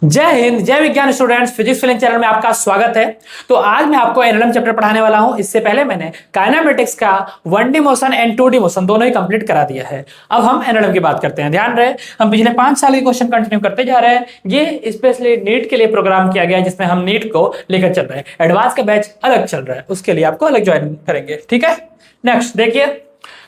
जय हिंद, जय विज्ञान स्टूडेंट्स, फिजिक्स फीलिंग चैनल में आपका स्वागत है। तो आज मैं आपको एनएलएम चैप्टर पढ़ाने वाला हूं। इससे पहले मैंने काइनेमेटिक्स का 1D motion and 2D motion दोनों ही कंप्लीट करा दिया है। अब हम एनएलएम की बात करते हैं। ध्यान रहे, हम पिछले 5 साल के क्वेश्चन कंटिन्यू करते जा रहे हैं। ये स्पेशली नीट के लिए प्रोग्राम किया गया है, जिसमें हम नीट को लेकर चल रहे हैं। एडवांस का बैच अलग चल रहा है, उसके लिए आपको अलग ज्वाइन करेंगे। ठीक है, नेक्स्ट देखिए।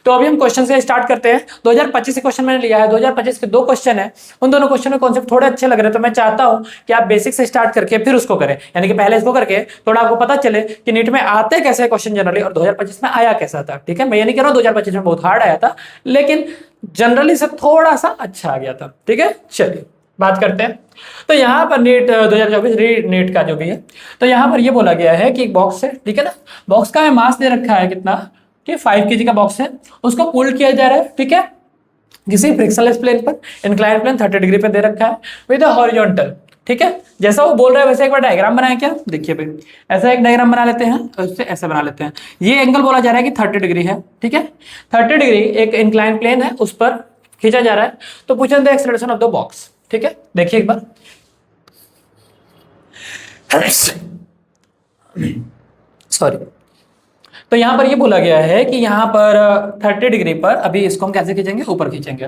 तो अभी हम क्वेश्चन से स्टार्ट करते हैं। 2025 के क्वेश्चन मैंने लिया है। 2025 के 2 क्वेश्चन है। उन दोनों क्वेश्चन में कॉन्सेप्ट थोड़े अच्छे लग रहे हैं, तो मैं चाहता हूं कि आप बेसिक से स्टार्ट करके फिर उसको करें। यानी कि पहले इसको करके थोड़ा आपको पता चले कि नीट में आते कैसे क्वेश्चन जनरली, और 2025 में आया कैसा था। ठीक है, मैं ये नहीं कह रहा हूं 2025 में बहुत हार्ड आया था, लेकिन जनरली से थोड़ा सा अच्छा आ गया था। ठीक है, चलिए बात करते हैं। तो यहाँ पर नीट 2024 नीट का जो भी है, तो यहाँ पर ये बोला गया है कि एक बॉक्स है। ठीक है ना, बॉक्स का मास दे रखा है कितना कि 5 kg का बॉक्स है। उसको पुल किया जा रहा है। ठीक है, किसी फ्रिक्शनलेस प्लेन पर, इंक्लाइन प्लेन 30 डिग्री पे दे रखा है विद हॉरिजॉन्टल। ठीक है, जैसा वो बोल रहा है वैसे एक बार डायग्राम बनाए क्या। देखिए भाई, ऐसा एक डायग्राम बना लेते हैं, उससे ऐसा बना लेते हैं। ये एंगल बोला जा रहा है कि 30 डिग्री है। ठीक है, 30 डिग्री एक इंक्लाइन प्लेन है, उस पर खींचा जा रहा है। तो पूछा the acceleration of the box. ठीक है, देखिए एक बार, सॉरी। तो यहां पर ये बोला गया है कि यहां पर 30 डिग्री पर, अभी इसको हम कैसे खींचेंगे, ऊपर खींचेंगे।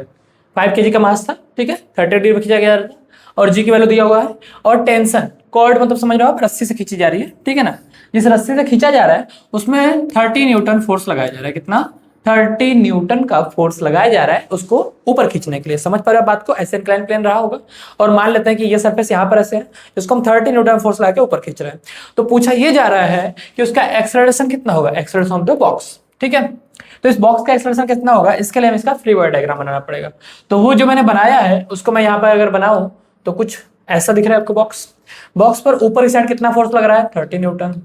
5 kg का मास था। ठीक है, 30 डिग्री पर खींचा गया और जी की वैल्यू दिया हुआ है। और टेंशन कॉर्ड मतलब समझ रहे हो आप, रस्सी से खींची जा रही है। ठीक है ना, जिस रस्सी से खींचा जा रहा है उसमें 30 न्यूटन फोर्स लगाया जा रहा है। कितना? 30 न्यूटन का फोर्स लगाया जा रहा है उसको ऊपर खींचने के लिए। समझ पा रहे हो बात को? ऐसे इंक्लाइन प्लेन रहा होगा और मान लेते हैं कि ये सरफेस यहाँ पर ऐसे है, इसको हम 30 न्यूटन फोर्स लगा के ऊपर खींच रहे हैं। तो पूछा ये जा रहा है कि उसका एक्सेलरेशन कितना होगा, एक्सेलरेशन ऑफ द बॉक्स। ठीक है, तो इस बॉक्स का एक्सेलरेशन कितना होगा, इसके लिए हमें इसका फ्री बॉडी डायग्राम बनाना पड़ेगा। तो वो जो मैंने बनाया है उसको मैं यहाँ पर अगर बनाऊं तो कुछ ऐसा दिख रहा है आपको। बॉक्स पर ऊपर की साइड कितना फोर्स लग रहा है, 30 न्यूटन।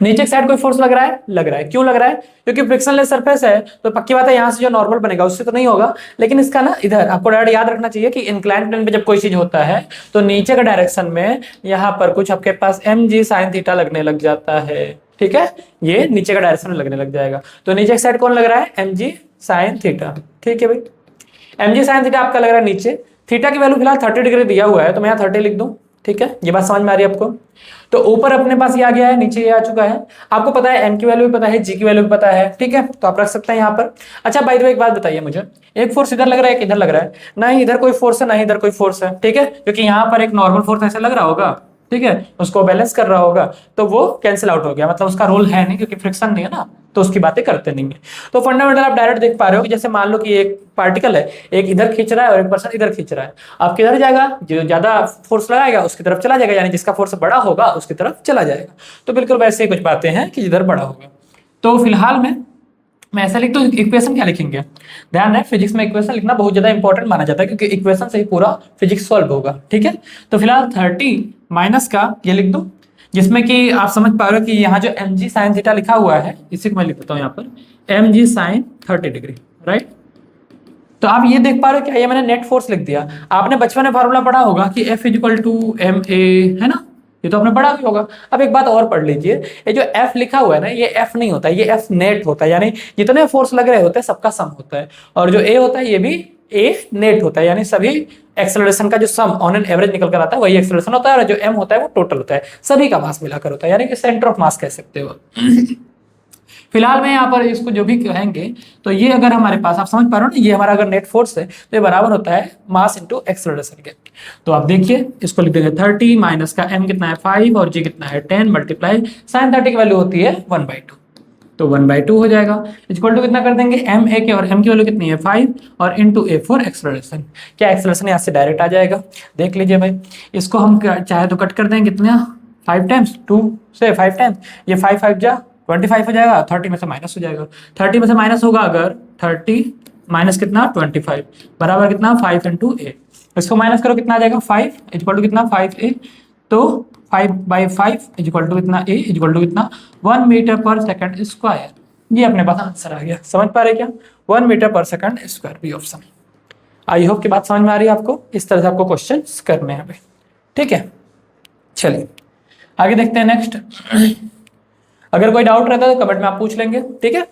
नीचे की साइड कोई फोर्स लग रहा है, लग रहा है। क्यों लग रहा है? क्योंकि फ्रिक्शनलेस सरफेस है, तो पक्की बात है यहाँ से जो नॉर्मल बनेगा उससे तो नहीं होगा, लेकिन इसका ना इधर आपको डायरेक्ट याद रखना चाहिए कि इंक्लाइन प्लेन पे जब कोई चीज होता है तो नीचे का डायरेक्शन में यहाँ पर कुछ आपके पास mg sin थीटा लगने लग जाता है। ठीक है, ये नीचे का डायरेक्शन में लगने लग जाएगा। तो नीचे की साइड कौन लग रहा है, mg sin थीटा। ठीक है भाई, mg sin थीटा आपका लग रहा है नीचे। थीटा की वैल्यू फिलहाल 30 डिग्री दिया हुआ है, तो मैं यहाँ 30 लिख दूं। ठीक है, ये बात समझ में आ रही है आपको? तो ऊपर अपने पास ये आ गया है, नीचे ये आ चुका है। आपको पता है एम की वैल्यू भी पता है, जी की वैल्यू भी पता है। ठीक है, तो आप रख सकते हैं यहाँ पर। अच्छा बाय द वे एक बात बताइए मुझे, एक फोर्स इधर लग रहा है, एक इधर लग रहा है। ना ही इधर कोई फोर्स है, ना ही इधर कोई फोर्स है। ठीक है, क्योंकि यहाँ पर एक नॉर्मल फोर्स ऐसे लग रहा होगा। ठीक है, उसको बैलेंस कर रहा होगा, तो वो कैंसिल आउट हो गया, मतलब उसका रोल है नहीं, क्योंकि फ्रिक्शन नहीं है ना, तो उसकी बातें करते नहीं है। तो फंडामेंटल आप डायरेक्ट देख पा रहे हो कि जैसे मान लो कि एक पार्टिकल है, एक इधर खींच रहा है और एक पर्सन इधर खींच रहा है। अब किधर जाएगा, जो ज्यादा फोर्स लगाएगा उसकी तरफ चला जाएगा, यानी जिसका फोर्स बड़ा होगा उसकी तरफ चला जाएगा। तो बिल्कुल वैसे ही कुछ बातें हैं कि जिधर बड़ा होगा। तो फिलहाल मैं ऐसा लिख, तो इक्वेशन क्या लिखेंगे, ध्यान रहे फिजिक्स में इक्वेशन लिखना बहुत ज्यादा इंपॉर्टेंट माना जाता है, क्योंकि इक्वेशन से ही पूरा फिजिक्स सॉल्व होगा। ठीक है, तो फिलहाल 30 माइनस का ये लिख दो, जिसमें कि आप समझ पा रहे हो कि यहाँ जो mg sin थीटा लिखा हुआ है, इसी को मैं लिख देता हूँ यहाँ पर mg sin 30 डिग्री। राइट, तो आप ये देख पा रहे हो क्या, ये मैंने नेट फोर्स लिख दिया। आपने बचपन में फार्मूला पढ़ा होगा कि F इक्वल टू ma, है ना, ये तो आपने पढ़ा भी होगा। अब एक बात और पढ़ लीजिए, ये जो F लिखा हुआ है ना, ये F नहीं होता है, ये F नेट होता है। यानी जितने फोर्स लग रहे होते हैं सबका सम होता है, और जो A होता है ये भी A नेट होता है। यानी सभी एक्सेलरेशन का जो सम ऑन एन एवरेज निकल कर आता है वही एक्सेलरेशन होता है, और जो M होता है वो टोटल होता है, सभी का मास मिलाकर होता है, यानी कि सेंटर ऑफ मास कह सकते हो। फिलहाल में यहाँ पर इसको जो भी कहेंगे, तो ये अगर हमारे पास, आप समझ पा रहे हो ना, ये हमारा अगर नेट फोर्स है तो ये बराबर होता है मास इनटू एक्सेलरेशन के। तो आप देखिए इसको लिख देंगे 30 माइनस का m कितना है 5 और g कितना है 10 मल्टीप्लाई sin 30 की वैल्यू होती है 1/2, तो 1/2 हो जाएगा। इक्वल टू कितना कर देंगे, m a के, और m की वैल्यू कितनी है 5 और इनटू a फॉर एक्सेलरेशन। क्या एक्सेलरेशन यहाँ से डायरेक्ट आ जाएगा, देख लीजिए भाई। इसको हम चाहे तो कट कर देंगे, कितना 5 टाइम्स 2 से 5 टाइम्स, ये 5 5 जा 25 हो जाएगा, 30 में से माइनस हो जाएगा। 30 में से माइनस होगा अगर 30 माइनस कितना 25 बराबर कितना 5 इंटू ए। इसको माइनस करो कितना आ जाएगा 5 इक्वल टू कितना 5a, तो 5/5 इक्वल टू कितना a इक्वल टू कितना 1 मीटर पर सेकंड स्क्वायर। ये अपने पास आंसर आ गया। समझ पा रहे क्या, 1 मीटर पर second square B option. I hope की बात समझ में आ रही है आपको। इस तरह से आपको क्वेश्चन करने हैं भाई। ठीक है, चलिए आगे देखते हैं नेक्स्ट। अगर कोई डाउट रहता है तो कमेंट में आप पूछ लेंगे, ठीक है।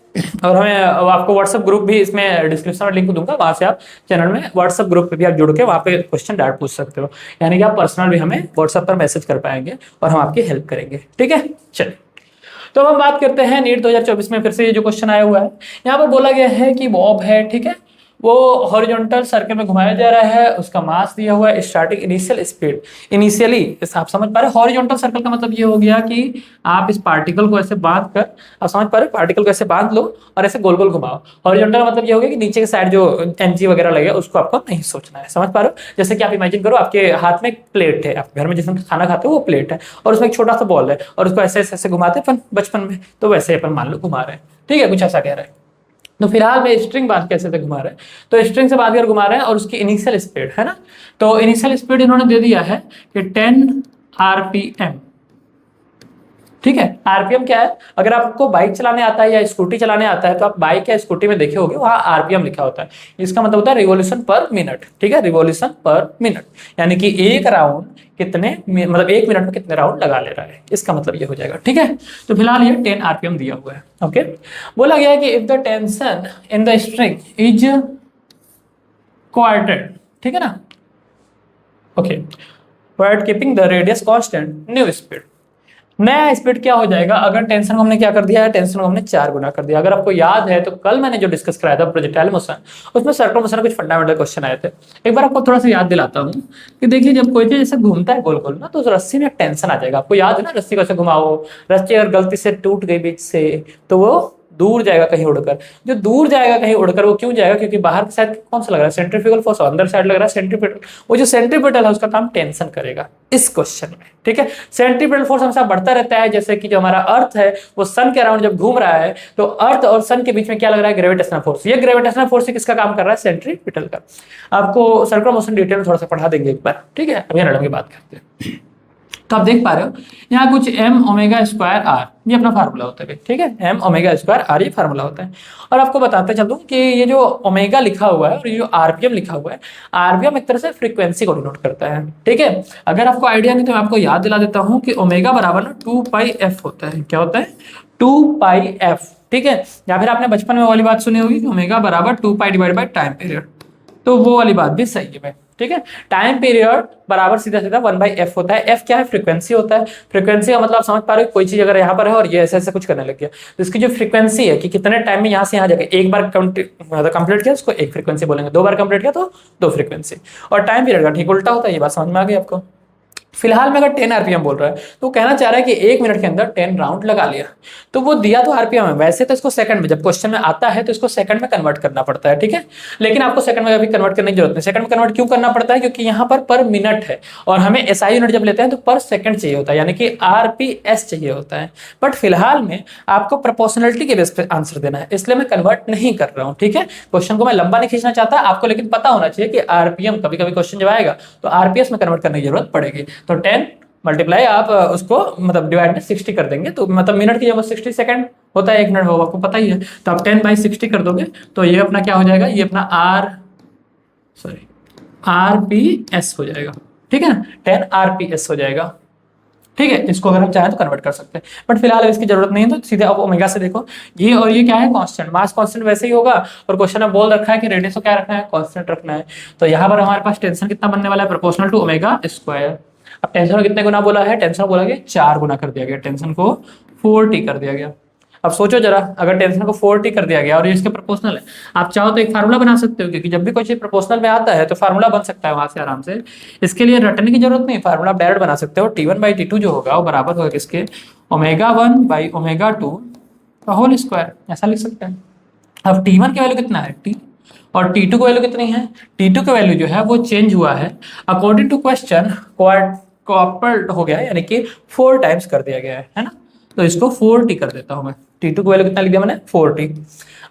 और हमें आपको व्हाट्सएप ग्रुप भी इसमें डिस्क्रिप्शन में लिंक दूंगा, वहां से आप चैनल में व्हाट्सएप ग्रुप पे भी आप जुड़ के वहां पे क्वेश्चन डायरेक्ट पूछ सकते हो, यानी कि आप पर्सनल भी हमें व्हाट्सएप पर मैसेज कर पाएंगे और हम आपकी हेल्प करेंगे, ठीक है। चलिए, तो अब हम बात करते हैं नीट 2024 में फिर से ये जो क्वेश्चन आया हुआ है, यहाँ पर बोला गया है कि बॉब है, ठीक है, वो हॉरिजॉन्टल सर्कल में घुमाया जा रहा है, उसका मास दिया हुआ है, स्टार्टिंग इनिशियल स्पीड, इनिशियली आप समझ पा रहे हैं। हॉरिजॉन्टल सर्कल का मतलब ये हो गया कि आप इस पार्टिकल को ऐसे बांध कर, आप समझ पा रहे हो, पार्टिकल को ऐसे बांध लो और ऐसे गोल गोल घुमाओ। हॉरिजॉन्टल मतलब ये हो गया कि नीचे की साइड जो एनजी वगैरह लगे उसको आपको नहीं सोचना है, समझ पा रहे हो। जैसे कि आप इमेजिन करो आपके हाथ में एक प्लेट है, आप घर में जिसमें खाना खाते हो वो प्लेट है, और उसमें एक छोटा सा बॉल है, और उसको ऐसे ऐसे घुमाते अपन बचपन में, तो वैसे अपन मान लो घुमा रहे हैं, ठीक है, कुछ ऐसा कह रहे हैं। तो फिलहाल में स्ट्रिंग बांध के ऐसे से घुमा रहे हैं, तो स्ट्रिंग से बांध कर घुमा रहे हैं, और उसकी इनिशियल स्पीड है ना, तो इनिशियल स्पीड इन्होंने दे दिया है कि 10 RPM, ठीक है। आरपीएम क्या है, अगर आपको बाइक चलाने आता है या स्कूटी चलाने आता है तो आप बाइक या स्कूटी में देखे होंगे वहां आरपीएम लिखा होता है, इसका मतलब होता है रिवॉल्यूशन पर मिनट, ठीक है, रिवॉल्यूशन पर मिनट, यानी कि एक राउंड कितने, मतलब 1 मिनट में कितने राउंड लगा ले रहा है, इसका मतलब ये हो जाएगा, ठीक है। तो फिलहाल ये 10 RPM दिया हुआ है, ओके। बोला गया है कि if the tension in the string is क्वार्टेड, ठीक है ना, okay, while keeping the radius constant, new speed, नया स्पीड क्या हो जाएगा, अगर टेंशन को हमने क्या कर दिया है, टेंशन को हमने 4 गुना कर दिया। अगर आपको याद है तो कल मैंने जो डिस्कस कराया था प्रोजेक्टाइल मोशन, उसमें सर्कुलर मोशन कुछ फंडामेंटल क्वेश्चन आए थे। एक बार आपको थोड़ा सा याद दिलाता हूँ कि देखिए जब कोई चीज जैसे घूमता है गोल गोल ना, तो उस रस्सी में एक टेंशन आ जाएगा, आपको याद है ना, रस्सी को ऐसे घुमाओ, रस्सी अगर गलती से टूट गई बीच से तो वो दूर जाएगा कहीं उड़कर, जो दूर जाएगा कहीं उड़कर, वो क्यों जाएगा, क्योंकि बाहर की साइड कौन सा लग रहा है, सेंट्रीफ्यूगल फोर्स, अंदर साइड लग रहा है सेंट्रीपिटल, वो जो सेंट्रीपिटल है उसका काम टेंशन करेगा इस क्वेश्चन में, ठीक है। सेंट्रीपिटल फोर्स हमेशा बढ़ता रहता है, जैसे कि जो हमारा अर्थ है वो सन के अराउंड जब घूम रहा है तो अर्थ और सन के बीच में क्या लग रहा है, ग्रेविटेशनल फोर्स, ये ग्रेविटेशनल फोर्स किसका काम कर रहा है, सेंट्रीपिटल का। आपको सर्कुलर मोशन डिटेल में थोड़ा सा पढ़ा देंगे एक बार, ठीक है, अभी मैडम की बात करते हैं। तो आप देख पा रहे हो यहाँ कुछ m ओमेगा स्क्वायर आर, ये अपना फार्मूला होता है, ठीक है, m ओमेगा स्क्वायर आर ये फार्मूला होता है। और आपको बताते चल दूं कि ये जो ओमेगा लिखा हुआ है और ये जो आरपीएम लिखा हुआ है, आरपीएम एक तरह से फ्रीक्वेंसी को डिनोट करता है, ठीक है। अगर आपको आइडिया नहीं तो मैं आपको याद दिला देता हूँ कि ओमेगा बराबर ना 2πf होता है, क्या होता है, 2πf, ठीक है। या फिर आपने बचपन में वाली बात सुनी होगी कि ओमेगा बराबर 2π डिवाइड बाई टाइम पीरियड, तो वो वाली बात भी सही है भाई, ठीक है। टाइम पीरियड बराबर सीधा सीधा 1/f होता है। एफ क्या है, फ्रीक्वेंसी होता है। फ्रीक्वेंसी का मतलब आप समझ पा रहे हो, कोई चीज अगर यहाँ पर है और ये ऐसे ऐसे कुछ करने लग गया, तो इसकी जो फ्रीक्वेंसी है कि कितने टाइम में यहाँ से यहाँ जाके, एक बार कंप्लीट किया उसको एक फ्रीक्वेंसी बोलेंगे, 2 बार कंप्लीट किया तो 2 फ्रीक्वेंसी। और टाइम पीरियड का ठीक उल्टा होता है, ये बात समझ में आ गई आपको। फिलहाल में अगर 10 आरपीएम बोल रहा है तो कहना चाह रहा है कि 1 मिनट के अंदर 10 राउंड लगा लिया, तो वो दिया तो आरपीएम है, वैसे तो इसको सेकंड में, जब क्वेश्चन में आता है तो इसको सेकंड में कन्वर्ट करना पड़ता है, ठीक है। लेकिन आपको सेकंड में अभी कन्वर्ट करने की जरूरत नहीं। सेकंड में कन्वर्ट क्यों करना पड़ता है, क्योंकि यहाँ पर मिनट है और हमें एसआई यूनिट जब लेते हैं तो पर सेकंड चाहिए होता है, यानी कि आरपीएस चाहिए होता है। बट फिलहाल में आपको प्रोपोर्शनलिटी के बेस पे आंसर देना है, इसलिए मैं कन्वर्ट नहीं कर रहा हूँ, ठीक है। क्वेश्चन को मैं लंबा नहीं खींचना चाहता आपको, लेकिन पता होना चाहिए कि आरपीएम कभी कभी क्वेश्चन जब आएगा तो आरपीएस में कन्वर्ट करने की जरूरत पड़ेगी। तो 10 मल्टीप्लाई आप उसको मतलब डिवाइड में 60 कर देंगे, तो मतलब मिनट की जब 60 सेकंड होता है 1 मिनट, वो आपको पता ही है। तो आप 10/60 कर दोगे तो ये अपना क्या हो जाएगा, ये अपना आरपीएस हो जाएगा, ठीक है ना, 10 आरपीएस हो जाएगा, ठीक है। इसको अगर हम चाहें तो कन्वर्ट कर सकते हैं, बट फिलहाल इसकी जरूरत नहीं है, तो सीधे आप ओमेगा से देखो। ये और ये क्या है, कांस्टेंट, मास कांस्टेंट वैसे ही होगा, और क्वेश्चन में बोल रखा है कि रेडियस को क्या रखना है, कांस्टेंट रखना है। तो यहाँ पर हमारे पास टेंशन कितना बनने वाला है, प्रोपोर्शनल टू ओमेगा स्क्वायर। अब टेंशन को कितने गुना बोला है, टेंशन बोला गया 4 गुना कर दिया गया, टेंशन को 4t कर दिया गया। अब सोचो जरा, अगर टेंशन को 4t कर दिया गया और ये इसके प्रोपोर्शनल है, आप चाहो तो एक फार्मूला बना सकते हो, क्योंकि जब भी कोई चीज प्रोपोर्शनल में आता है तो फार्मूला बन सकता है वहां से आराम से। इसके लिए रटने की जरूरत नहीं, फार्मूला आप डायरेक्ट बना सकते हो। t1/t2 जो होगा वो बराबर होगा किसके, ω1/ω2 का होल स्क्वायर, ऐसा लिख सकते हैं। अब t1 की वैल्यू कितना है t, और t2 की वैल्यू कितनी है, t2 की वैल्यू जो है वो चेंज हुआ है अकॉर्डिंग टू क्वेश्चन, क्वाड्रपल्ड हो गया है, यानी कि 4 टाइम्स कर दिया गया है ना। तो इसको 4t कर देता हूं मैं, t2 की वैल्यू कितना लिख दिया मैंने, 4t।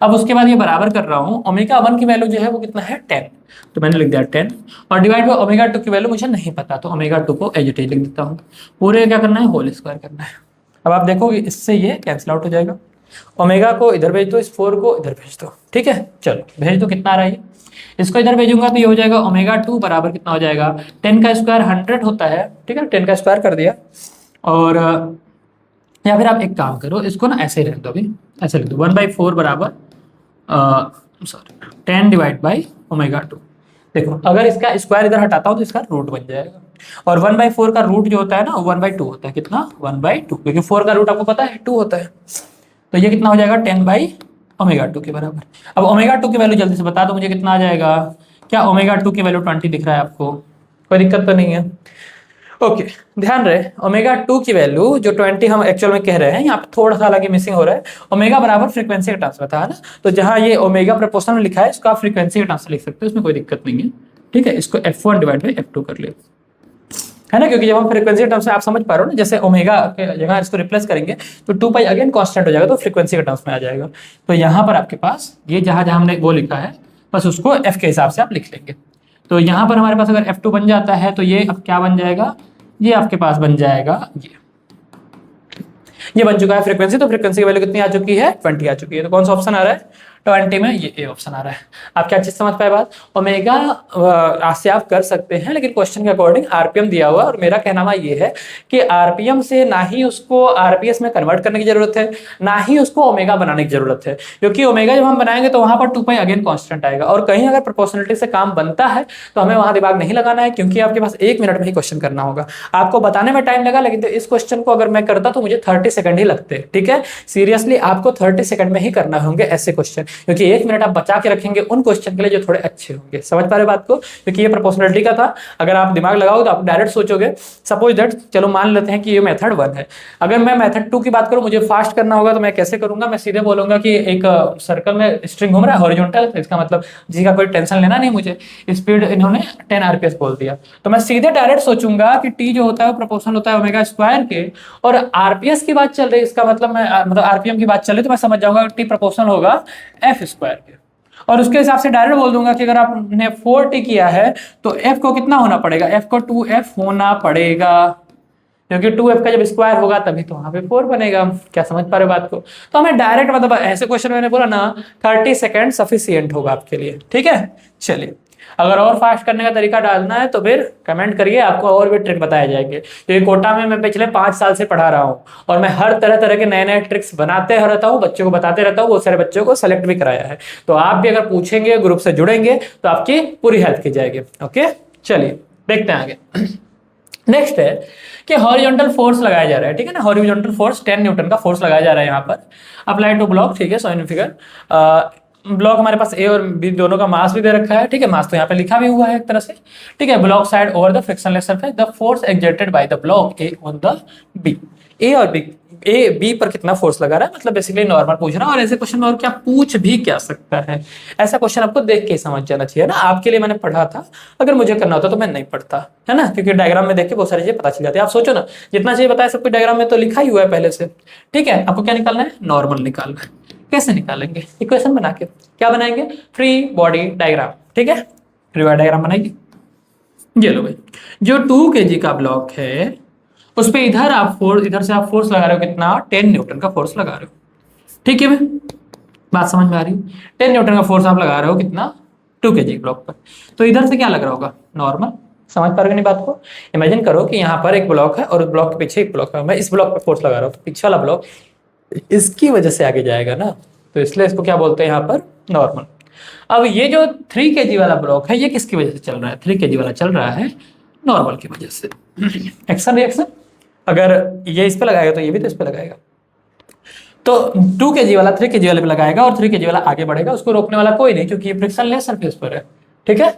अब उसके बाद ये बराबर कर रहा हूँ, ω1 की वैल्यू जो है वो कितना है 10, तो मैंने लिख दिया 10, और डिवाइड बाय ω2 की वैल्यू मुझे नहीं पता, तो ω2 को एज इट इज लिख देता हूँ। पूरे क्या करना है, होल स्क्वायर करना है। अब आप देखोगे इससे ये कैंसिल आउट हो जाएगा, ओमेगा को इधर भेज दो, इस 4 को इधर भेज दो, ठीक है। चलो भेज दो, कितना आ रहा है, इसको इधर भेजूंगा तो ये हो जाएगा ω2 बराबर कितना हो जाएगा, 10 का स्क्वायर 100 होता है, ठीक है, 10 का स्क्वायर कर दिया, और या फिर आप एक काम करो, इसको ना ऐसे रहने दो, अभी ऐसे लिख दो 1/4 बराबर सॉरी 10 डिवाइड बाई ओमेगा 2। देखो अगर इसका स्क्वायर इधर हटाता हूँ तो इसका रूट बन जाएगा, और 1/4 का रूट जो होता है ना 1/2 होता है। कितना? 1/2, क्योंकि 4 का रूट आपको पता है 2 होता है। तो ये कितना हो जाएगा 10/ओमेगा 2 के बराबर। अब ओमेगा 2 की वैल्यू जल्दी से बता दो मुझे कितना आ जाएगा। क्या ओमेगा 2 की वैल्यू 20 दिख रहा है आपको? कोई दिक्कत तो नहीं है? ओके, ध्यान रहे ओमेगा 2 की वैल्यू जो 20 हम एक्चुअल में कह रहे हैं, यहाँ पे थोड़ा सा हालांकि मिसिंग हो रहा है। ओमेगा बराबर फ्रीक्वेंसी के टर्म्स में था ना, तो जहां ये ओमेगा प्रोपोर्शनल में लिखा है इसको आप फ्रीक्वेंसी के टर्म्स में लिख सकते हो, इसमें कोई दिक्कत नहीं है। ठीक है, इसको f1 डिवाइड बाई f2 कर ले, है ना, क्योंकि जब हम फ्रीक्वेंसी के टर्म्स में आप समझ पा रहे हो ना, जैसे ओमेगा के जगह इसको रिप्लेस करेंगे तो 2 पाई अगेन कांस्टेंट हो जाएगा, तो फ्रीक्वेंसी के टर्म्स में आ जाएगा। तो यहाँ पर आपके पास ये जहां जहां हमने वो लिखा है बस उसको f के हिसाब से आप लिख लेंगे। तो यहाँ पर हमारे पास अगर f2 बन जाता है तो ये अब क्या बन जाएगा, ये आपके पास बन जाएगा ये बन चुका है फ्रीक्वेंसी। तो फ्रीक्वेंसी की वैल्यू कितनी आ चुकी है? 20 आ चुकी है। तो कौन सा ऑप्शन आ रहा है? 20 में ये ए ऑप्शन आ रहा है। आप क्या चीज समझ पाए बात? ओमेगा आज से आप कर सकते हैं, लेकिन क्वेश्चन के अकॉर्डिंग आरपीएम दिया हुआ है, और मेरा कहना ये है कि आरपीएम से ना ही उसको आरपीएस में कन्वर्ट करने की जरूरत है, ना ही उसको ओमेगा बनाने की जरूरत है, क्योंकि ओमेगा जब हम बनाएंगे तो वहां पर 2 पाई अगेन कांस्टेंट आएगा, और कहीं अगर प्रोपोर्शनलिटी से काम बनता है तो हमें वहां दिमाग नहीं लगाना है, क्योंकि आपके पास 1 मिनट में ही क्वेश्चन करना होगा। आपको बताने में टाइम लगा, लेकिन तो इस क्वेश्चन को अगर मैं करता तो मुझे 30 सेकंड ही लगते। ठीक है, सीरियसली आपको 30 सेकंड में ही करना होंगे ऐसे क्वेश्चन, क्योंकि 1 मिनट आप बचा के रखेंगे उन क्वेश्चन के लिए जो थोड़े अच्छे होंगे। समझ पा रहे बात को? क्योंकि ये प्रोपोर्शनलिटी का था, अगर आप दिमाग लगाओगे तो आप डायरेक्ट सोचोगे। सपोज दैट, चलो मान लेते हैं कि ये मेथड 1 है, अगर मैं मेथड 2 की बात करूं, मुझे फास्ट करना होगा तो मैं कैसे करूंगा? मैं सीधे बोलूंगा कि एक सर्कल में स्ट्रिंग घूम रहा है हॉरिजॉन्टल, इसका मतलब जिसका कोई टेंशन लेना नहीं मुझे, स्पीड इन्होंने 10 आरपीएस बोल दिया, तो मैं सीधे डायरेक्ट सोचूंगा कि टी जो होता है वो प्रोपोर्शनल होता है ओमेगा स्क्वायर के, और आरपीएस की बात चल रही है, इसका मतलब मैं मतलब आरपीएम की बात चल रही है, तो मैं समझ जाऊंगा टी प्रोपोर्शनल होगा एफ स्क्वायर के, और उसके हिसाब से डायरेक्ट बोल दूंगा कि अगर आपने 4t किया है तो f को कितना होना पड़ेगा? f को 2f होना पड़ेगा, क्योंकि 2f का जब स्क्वायर होगा तभी तो वहां पे 4 बनेगा। क्या समझ पा रहे हो बात को? तो हमें डायरेक्ट मतलब ऐसे क्वेश्चन मैंने बोला ना 30 सेकंड सफिशिएंट होगा आपके लिए। ठीक है, चलिए अगर और फास्ट करने का तरीका डालना है तो फिर कमेंट करिए, आपको और भी ट्रिक बताए जाएंगे। क्योंकि कोटा में मैं पिछले 5 साल से पढ़ा रहा हूँ, और मैं हर तरह तरह के नए नए ट्रिक्स बनाते रहता हूँ, बच्चों को बताते रहता हूँ, बहुत सारे बच्चों को सेलेक्ट भी कराया है। तो आप भी अगर पूछेंगे, ग्रुप से जुड़ेंगे तो आपकी पूरी हेल्प की जाएगी। ओके, चलिए देखते हैं आगे। नेक्स्ट है कि हॉरिजॉन्टल फोर्स लगाया जा रहा है। ठीक है ना, हॉरिजॉन्टल फोर्स 10 न्यूटन का फोर्स लगाया जा रहा है यहाँ पर, अप्लाई टू ब्लॉक। ठीक है, सो इन फिगर ब्लॉक हमारे पास ए और बी दोनों का मास भी दे रखा है। ठीक है, मास तो यहाँ पे लिखा भी हुआ है एक तरह से। ठीक है, block slides over the frictionless surface, the force exerted by the block A on the B. A और बी, ए बी पर कितना फोर्स लगा रहा है, मतलब बेसिकली नॉर्मल पूछ रहा है। और ऐसे क्वेश्चन में और क्या पूछ भी क्या सकता है, ऐसा क्वेश्चन आपको देख के समझ जाना चाहिए ना। आपके लिए मैंने पढ़ा था, अगर मुझे करना होता तो मैं नहीं पढ़ता, है ना, क्योंकि डायग्राम में देख के बहुत सारी चीजें पता चल जाती है। आप सोचो ना, जितना चाहिए बताया सब कुछ डायग्राम में तो लिखा ही हुआ है पहले से। ठीक है, आपको क्या निकालना है? नॉर्मल निकालना है। कैसे निकालेंगे? इक्वेशन बना के। क्या बनाएंगे? Free body diagram. ठीक है, फ्री बॉडी डायग्राम बनाएंगे। ये लो भाई, जो 2 kg का ब्लॉक है उस पे इधर से आप फोर्स लगा रहे हो कितना? 10 न्यूटन का फोर्स लगा रहे हो। ठीक है भाई, बात समझ में आ रही है? 10 न्यूटन का फोर्स आप लगा रहे हो कितना? 2 kg ब्लॉक पर। तो इधर से क्या लग रहा होगा? नॉर्मल। समझ पा रहे हो नहीं बात को? इमेजिन करो कि यहाँ पर एक ब्लॉक है और उस ब्लॉक के पीछे एक ब्लॉक है, मैं इस ब्लॉक पर फोर्स लगा रहा हूँ, तो पीछे वाला ब्लॉक इसकी वजह से आगे जाएगा ना, तो इसलिए इसको क्या बोलते हैं यहाँ पर? नॉर्मल। अब ये जो 3 kg वाला ब्लॉक है ये किसकी वजह से चल रहा है? 3 kg वाला चल रहा है नॉर्मल की वजह से। एक्शन रिएक्शन, अगर ये इस पे लगाएगा तो ये भी तो इस पे लगाएगा, तो 2 kg वाला 3 kg वाले पे लगाएगा और 3 kg वाला आगे बढ़ेगा, उसको रोकने वाला कोई नहीं, क्योंकि ये फ्रिक्शनलेस सरफेस पर है। ठीक है,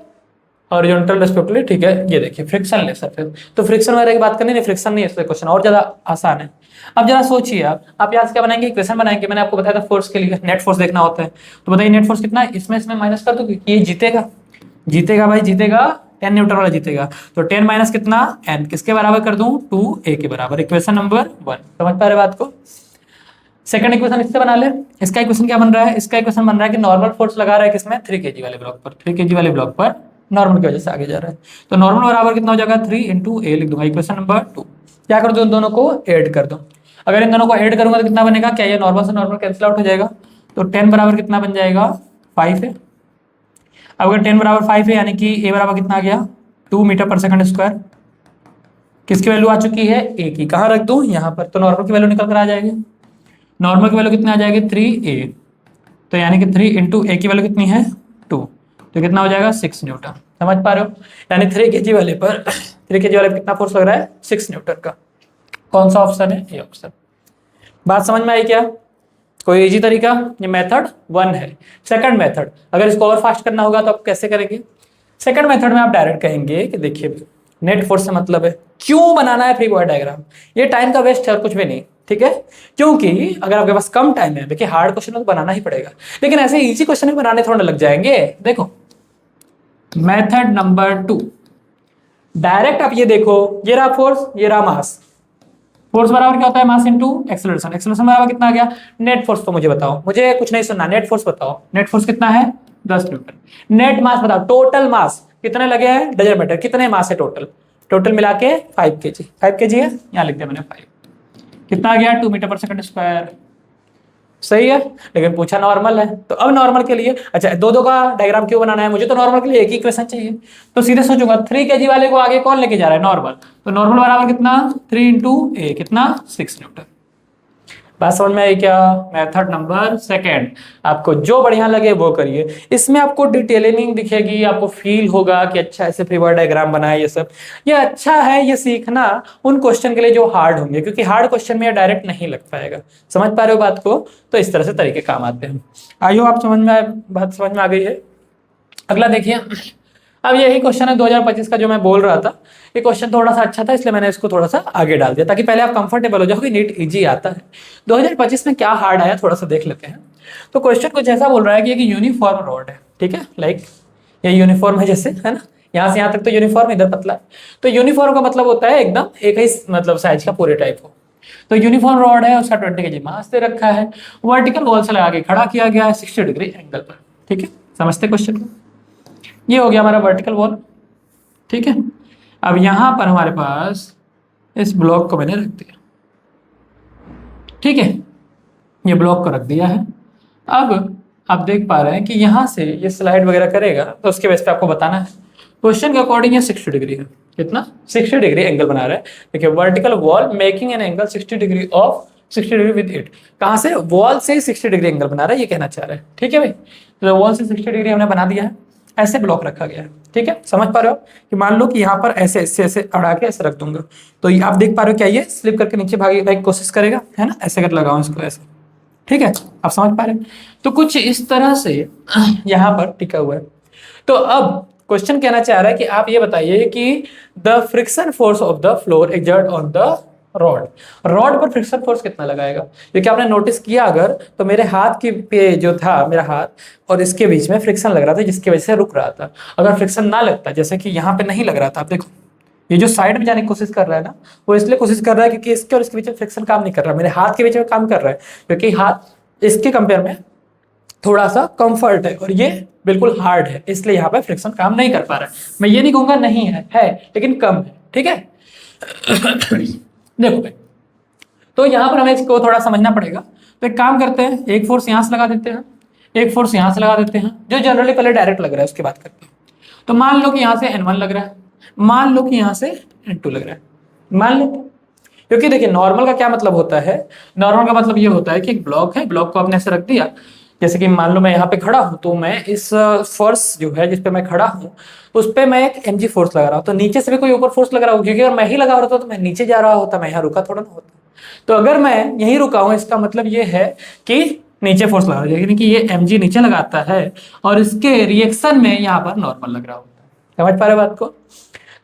हॉरिजॉन्टल रेस्पेक्टिवली। ठीक है, ये देखिए फ्रिक्शनलेस सरफेस, तो फ्रिक्शन वगैरह की बात करनी नहीं, फ्रिक्शन नहीं है, इसलिए क्वेश्चन और ज्यादा आसान है। अब जरा सोचिए, आप यहाँ से क्या बनाएंगे? इक्वेशन बनाएंगे। मैंने आपको बताया था फोर्स के लिए नेट फोर्स देखना होता है, तो बताइए नेट फोर्स कितना है? इसमें माइनस कर दो, क्योंकि ये जीतेगा, जीतेगा भाई जीतेगा, 10 न्यूटन वाला जीतेगा। तो 10 माइनस कितना? n किसके बराबर कर दूं? 2a के बराबर। Equation number 1। समझ पा रहे बात को? सेकंड इक्वेशन इससे बना ले। इसका इक्वेशन क्या बन रहा है? इसका इक्वेशन बन रहा है कि नॉर्मल फोर्स लगा रहा है किसमें? 3 kg वाले ब्लॉक पर। 3 kg वाले ब्लॉक पर नॉर्मल की वजह से आगे जा रहा है, तो नॉर्मल बराबर कितना हो जाएगा? 3 × a लिख दूंगा। Equation number 2। क्या कर दो? इन दोनों को ऐड कर दो। अगर इन दोनों को ऐड करूंगा तो कितना बनेगा? क्या ये नॉर्मल से नॉर्मल कैंसिल आउट हो जाएगा? तो 10 बराबर कितना बन जाएगा? 5 है। अब अगर 10 बराबर 5 है, यानी कि a बराबर कितना आ गया? 2 मीटर पर सेकंड स्क्वायर। किसकी वैल्यू आ चुकी है, ए की। कहाँ रख दूं, यहाँ पर। तो नॉर्मल की वैल्यू निकल कर आ जाएगी। नॉर्मल की वैल्यू कितनी आ जाएगी, 3a। तो यानी कि 3 इंटू ए की वैल्यू कितनी है, 2। तो कितना हो जाएगा, 6 न्यूटन। समझ पा रहे हो, यानी 3 kg वाले पर 3 kg वाले पर कितना फोर्स लग रहा है, 6 न्यूटन का। कौन सा ऑप्शन है, ये ऑप्शन। बात समझ में आई क्या, कोई इजी तरीका, ये मेथड 1 है। सेकंड मेथड, अगर इसको और फास्ट करना होगा तो आप कैसे करेंगे। सेकंड मेथड में आप डायरेक्ट कहेंगे कि देखिए नेट फोर्स से मतलब है, क्यों बनाना है फ्री बॉडी डायग्राम, ये टाइम का वेस्ट है और कुछ भी नहीं, ठीक है। क्योंकि अगर आपके पास कम टाइम है, देखिए हार्ड क्वेश्चन तो बनाना ही पड़ेगा, लेकिन ऐसे इजी क्वेश्चन भी बनाने थोड़ा लग जाएंगे। देखो मेथड नंबर 2, डायरेक्ट आप ये देखो, ये रहा फोर्स, ये रहा मास। फोर्स बराबर क्या होता है, मास इनटू एक्सेलरेशन। एक्सेलरेशन बराबर कितना आ गया, नेट फोर्स। तो मुझे बताओ, मुझे कुछ नहीं सुनना, नेट फोर्स बताओ। नेट फोर्स कितना है, 10 न्यूटन। नेट मास बताओ, टोटल मास कितने लगे हैं, डजन मीटर। कितने मास है टोटल, टोटल मिला के 5 kg। 5 kg है, यहाँ लिख दिया मैंने 5। कितना आ गया, 2 मीटर पर सेकंड स्क्वायर। सही है, लेकिन पूछा नॉर्मल है। तो अब नॉर्मल के लिए, अच्छा दो दो का डायग्राम क्यों बनाना है, मुझे तो नॉर्मल के लिए एक ही इक्वेशन चाहिए। तो सीधे सोचूंगा 3 kg वाले को आगे कौन लेके जा रहा है, नॉर्मल। तो नॉर्मल बराबर कितना, 3 इंटू ए, कितना 6 न्यूटन। बात समझ में आई क्या। मेथड नंबर सेकेंड, आपको जो बढ़िया लगे वो करिए। इसमें आपको डिटेलिंग दिखेगी, आपको फील होगा कि अच्छा ऐसे फ्री बॉडी डायग्राम बनाए, ये सब ये अच्छा है। ये सीखना उन क्वेश्चन के लिए जो हार्ड होंगे, क्योंकि हार्ड क्वेश्चन में डायरेक्ट नहीं लग पाएगा। समझ पा रहे हो बात को, तो इस तरह से तरीके काम आते हैं। आइयो आप समझ में, बात समझ में आ गई है। अगला देखिए, अब यही क्वेश्चन है 2025 का जो मैं बोल रहा था। ये क्वेश्चन थोड़ा सा अच्छा था, इसलिए मैंने इसको थोड़ा सा आगे डाल दिया, ताकि पहले आप कंफर्टेबल हो जाओ कि नीट इजी आता है। 2025 में क्या हार्ड आया थोड़ा सा देख लेते हैं। तो क्वेश्चन कुछ ऐसा बोल रहा है कि एक यूनिफॉर्म रॉड है, ठीक है, लाइक ये यूनिफॉर्म है जैसे, है ना, यहाँ से यहाँ तक तो यूनिफॉर्म, इधर पतला है। तो यूनिफॉर्म का मतलब होता है एकदम एक ही मतलब साइज का पूरे टाइप हो। तो यूनिफॉर्म रॉड है, उसका 20 kg मास दे रखा है, वर्टिकल वॉल से लगा के खड़ा किया गया है 60 डिग्री एंगल पर, ठीक है। समझते क्वेश्चन को, ये हो गया हमारा वर्टिकल वॉल, ठीक है। अब यहां पर हमारे पास इस ब्लॉक को मैंने रख दिया, ठीक है, ये ब्लॉक को रख दिया है। अब आप देख पा रहे हैं कि यहां से ये स्लाइड वगैरह करेगा, तो उसके बेस पे आपको बताना है। क्वेश्चन के अकॉर्डिंग ये 60 डिग्री है, कितना 60 डिग्री एंगल बना रहा है। देखिए vertical wall making an angle 60 degree of 60 degree with it. कहां से, वॉल से 60 डिग्री एंगल बना रहा है, ये कहना चाह रहा है, ठीक है भाई। तो वॉल से 60 डिग्री हमने बना दिया है, ऐसे ब्लॉक रखा गया है, ठीक है। समझ पा रहे हो कि मान लो कि यहाँ पर ऐसे ऐसे ऐसे अड़ा के ऐसे रख दूंगा, तो ये आप देख पा रहे हो क्या, ये स्लिप करके नीचे भागने की कोशिश करेगा, है ना। ऐसे कर लगाओ इसको ऐसे, ठीक है, आप समझ पा रहे हैं। तो कुछ इस तरह से यहाँ पर टिका हुआ है। तो अब क्वेश्चन कहना चाह रहा है कि आप ये बताइए कि the friction force of the floor exert on the rod, rod पर फ्रिक्शन फोर्स कितना लगाएगा। क्योंकि आपने नोटिस किया अगर, तो मेरे हाथ के पे जो था, मेरा हाथ और इसके बीच में फ्रिक्शन लग रहा था, जिसकी वजह से रुक रहा था। अगर फ्रिक्शन ना लगता, जैसे कि यहाँ पे नहीं लग रहा था, आप देखो ये जो साइड में जाने की कोशिश कर रहा है ना, वो इसलिए कोशिश कर रहा है क्योंकि इसके और इसके बीच में फ्रिक्शन काम नहीं कर रहा, मेरे हाथ के बीच में काम कर रहा है। क्योंकि हाथ इसके कंपेयर में थोड़ा सा कंफर्ट है और ये बिल्कुल हार्ड है, इसलिए यहाँ पे फ्रिक्शन काम नहीं कर पा रहा है। मैं ये नहीं कहूंगा नहीं है लेकिन कम है, ठीक है। देखो भाई, तो यहाँ पर हमें इसको थोड़ा समझना पड़ेगा। तो एक काम करते हैं, एक फोर्स यहाँ से लगा देते हैं, एक फोर्स यहाँ से लगा देते हैं, जो जनरली पहले डायरेक्ट लग रहा है उसकी बात करते हैं। तो मान लो कि यहाँ से N1 लग रहा है, मान लो कि यहाँ से N2 लग रहा है, मान लो। क्योंकि देखिए नॉर्मल का क्या मतलब होता है, नॉर्मल का मतलब ये होता है कि एक ब्लॉक है, ब्लॉक को आपने ऐसे रख दिया। जैसे कि मान लो मैं यहाँ पे खड़ा हूँ, तो मैं इस फोर्स जो है जिस पे मैं खड़ा हूँ उस पे मैं एक mg फोर्स लगा रहा हूँ। तो नीचे से भी कोई ऊपर फोर्स लगा रहा हूँ, क्योंकि अगर मैं ही लगा रहा था तो मैं नीचे जा रहा होता, मैं यहाँ रुका थोड़ा ना होता। तो अगर मैं यहीं रुका हूँ, इसका मतलब ये है कि नीचे फोर्स लगा रहा है, यानी कि ये mg नीचे लगाता है और इसके रिएक्शन में यहाँ पर नॉर्मल लग रहा होता है। समझ पा रहे बात को।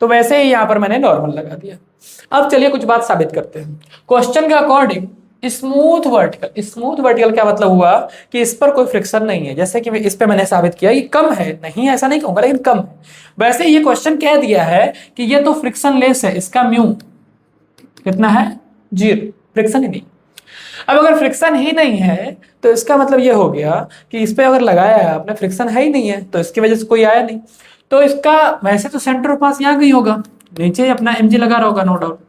तो वैसे ही यहाँ पर मैंने नॉर्मल लगा दिया। अब चलिए कुछ बात साबित करते हैं। क्वेश्चन के according smooth vertical, smooth vertical क्या मतलब हुआ कि इस पर कोई फ्रिक्शन नहीं है। जैसे कि इस पे मैंने साबित किया कि कम है, नहीं ऐसा नहीं कहूंगा लेकिन कम है। वैसे ये क्वेश्चन कह दिया है कि ये तो फ्रिक्शन लेस है, इसका म्यू कितना है, 0, फ्रिक्शन ही नहीं। अब अगर फ्रिक्शन ही नहीं है तो इसका मतलब ये हो गया कि इस पे अगर लगाया है आपने, फ्रिक्शन है ही नहीं है, तो इसकी वजह से कोई आया नहीं। तो इसका वैसे तो सेंटर ऑफ मास यहाँ कहीं होगा, नीचे अपना mg लगा रहा होगा, नो डाउट।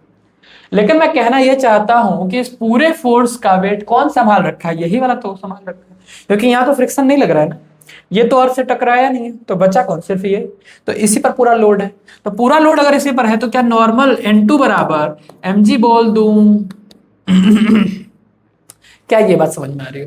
लेकिन मैं कहना यह चाहता हूं कि इस पूरे फोर्स का वेट कौन संभाल रखा है, यही वाला तो संभाल रखा है, क्योंकि यहाँ तो फ्रिक्शन नहीं लग रहा है ना। ये तो अर्थ से टकराया नहीं है, तो बचा कौन, सिर्फ ये। तो इसी पर पूरा लोड है, तो पूरा लोड अगर इसी पर है तो क्या नॉर्मल N2 बराबर mg बोल दूं? क्या ये बात समझ में आ रही है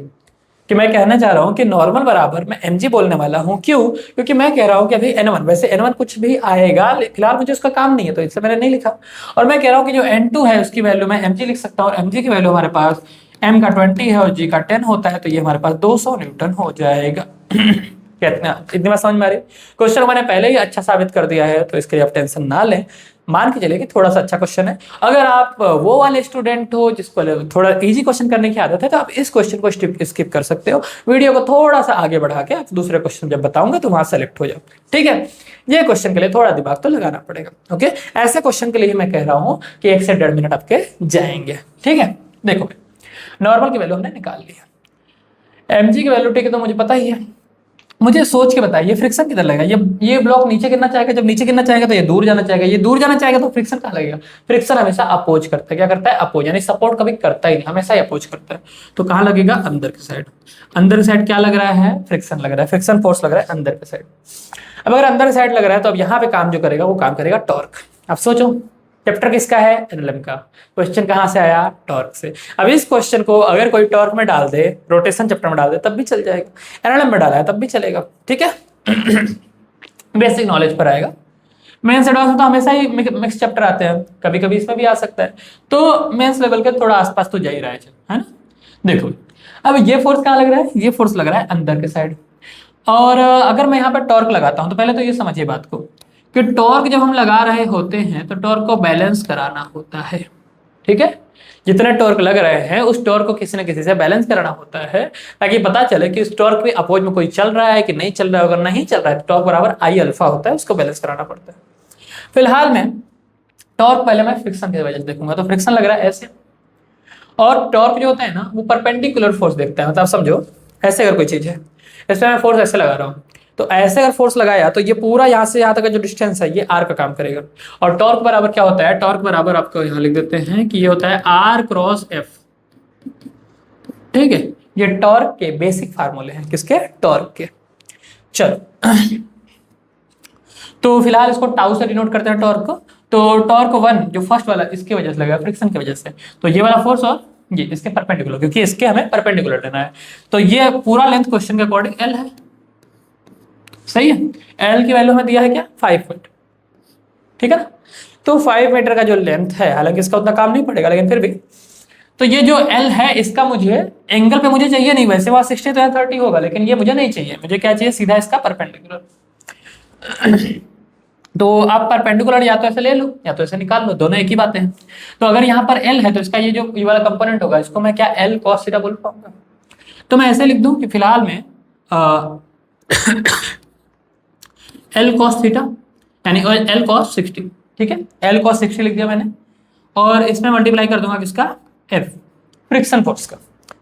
कि मैं कहना चाह रहा हूं कि नॉर्मल बराबर मैं mg बोलने वाला हूं, क्यों? क्योंकि मैं कह रहा हूं कि अभी N1, वैसे N1 कुछ भी आएगा, फिलहाल मुझे उसका काम नहीं है तो इसलिए मैंने नहीं लिखा। और मैं कह रहा हूं कि जो N2 है उसकी वैल्यू मैं mg लिख सकता हूं, और mg की वैल्यू हमारे पास m का 20 है और g का 10 होता है, तो ये हमारे पास 200 न्यूटन हो जाएगा। कितना, इतनी बात समझ में आ रही? क्वेश्चन मैंने पहले ही अच्छा साबित कर दिया है, तो इसके लिए आप टेंशन ना लें। मान के चलिए कि थोड़ा सा अच्छा क्वेश्चन है। अगर आप वो वाले स्टूडेंट हो जिसको थोड़ा इजी क्वेश्चन करने की आदत है, तो आप इस क्वेश्चन को स्किप कर सकते हो, वीडियो को थोड़ा सा आगे बढ़ा के आप दूसरे क्वेश्चन जब बताऊंगा तो वहां सेलेक्ट हो जाओ, ठीक है। ये क्वेश्चन के लिए थोड़ा दिमाग तो लगाना पड़ेगा, ओके। ऐसे क्वेश्चन के लिए मैं कह रहा हूं कि 1 से 1.5 मिनट आपके जाएंगे, ठीक है। देखो नॉर्मल की वैल्यू हमने निकाल लिया, mg की वैल्यू ठीक है तो मुझे पता ही है। मुझे सोच के बताइए फ्रिक्शन किधर लगेगा? ये ब्लॉक नीचे गिरना चाहेगा, जब नीचे गिरना चाहेगा तो ये दूर जाना चाहेगा, ये दूर जाना चाहेगा तो फ्रिक्शन कहाँ लगेगा? फ्रिक्शन हमेशा अपोज करता है, क्या करता है? अपोज, यानी सपोर्ट कभी करता ही नहीं, हमेशा ही अपोज करता है। तो कहाँ लगेगा? अंदर की साइड। अंदर की साइड क्या लग रहा है? फ्रिक्शन लग रहा है, फ्रिक्शन फोर्स लग रहा है अंदर की साइड। अब अगर अंदर की साइड लग रहा है तो अब यहाँ पे काम जो करेगा वो काम करेगा टॉर्क। अब सोचो चैप्टर किसका है? एनएलएम का। क्वेश्चन कहाँ से आया? टॉर्क से। अब इस क्वेश्चन को अगर कोई टॉर्क में डाल दे, रोटेशन चैप्टर में डाल दे, तब भी चल जाएगा। एनएलएम में डाला है तब भी चलेगा, ठीक है। बेसिक नॉलेज पर आएगा। मेंस एडवांस में तो हमेशा ही मिक्स चैप्टर आते हैं, कभी कभी इसमें भी आ सकता है, तो मेंस लेवल के थोड़ा आसपास तो जा ही रहा है ना। देखो अब ये फोर्स कहाँ लग रहा है? ये फोर्स लग रहा है अंदर के साइड। और अगर मैं यहाँ पर टॉर्क लगाता हूँ तो पहले तो ये समझिए बात को कि टॉर्क जब हम लगा रहे होते हैं तो टॉर्क को बैलेंस कराना होता है, ठीक है। जितने टॉर्क लग रहे हैं उस टॉर्क को किसी न किसी से बैलेंस कराना होता है, ताकि पता चले कि उस टॉर्क पे अपोज में कोई चल रहा है कि नहीं चल रहा है। अगर नहीं चल रहा है तो टॉर्क बराबर आई अल्फा होता है, उसको बैलेंस कराना पड़ता है। फिलहाल में टॉर्क पहले मैं फ्रिक्शन की वजह से देखूंगा, तो फ्रिक्शन लग रहा है ऐसे, और टॉर्क जो होता है ना वो परपेंडिकुलर फोर्स देखता है। मतलब समझो ऐसे अगर कोई चीज है, इसमें मैं फोर्स ऐसे लगा रहा हूँ, तो ऐसे अगर फोर्स लगाया तो ये पूरा यहाँ से यहाँ तक का जो डिस्टेंस है ये आर का काम करेगा। और टॉर्क बराबर क्या होता है? टॉर्क बराबर आपको यहाँ लिख देते हैं कि ये होता है आर क्रॉस एफ, ठीक है। ये टॉर्क के बेसिक फार्मूले हैं, किसके? टॉर्क के। चलो तो फिलहाल इसको टाउ से डिनोट करते हैं टॉर्क को। तो टॉर्क 1 जो फर्स्ट वाला इसकी वजह से लगा, फ्रिक्शन की वजह से, तो ये वाला फोर्स और ये इसके परपेंडिकुलर, क्योंकि इसके हमें परपेंडिकुलर लेना है। तो ये पूरा लेंथ क्वेश्चन के अकॉर्डिंग एल है, सही है। एल की वैल्यू हमें दिया है क्या? 5 फीट, ठीक है ना। तो 5 मीटर का जो लेंथ है, हालांकि इसका उतना काम नहीं पड़ेगा लेकिन फिर भी, तो ये जो एल है इसका मुझे एंगल पे मुझे चाहिए नहीं, वैसे वहां 60 तो 30 होगा, लेकिन ये मुझे नहीं चाहिए। मुझे क्या चाहिए? सीधा इसका परपेंडिकुलर। तो आप परपेंडिकुलर या तो ऐसे ले लो या तो ऐसे निकाल लो, दोनों एक ही बातें हैं। तो अगर यहाँ पर एल है तो इसका ये जो ये वाला कंपोनेंट होगा इसको मैं क्या एल कॉस थीटा बोल पाऊंगा? तो मैं ऐसे लिख दूं कि फिलहाल में एल कॉस थीटा यानी एल कॉस 60, ठीक है। एल कॉस 60 लिख दिया मैंने, और इसमें मल्टीप्लाई कर दूंगा किसका? एफ, फ्रिक्शन फोर्स का।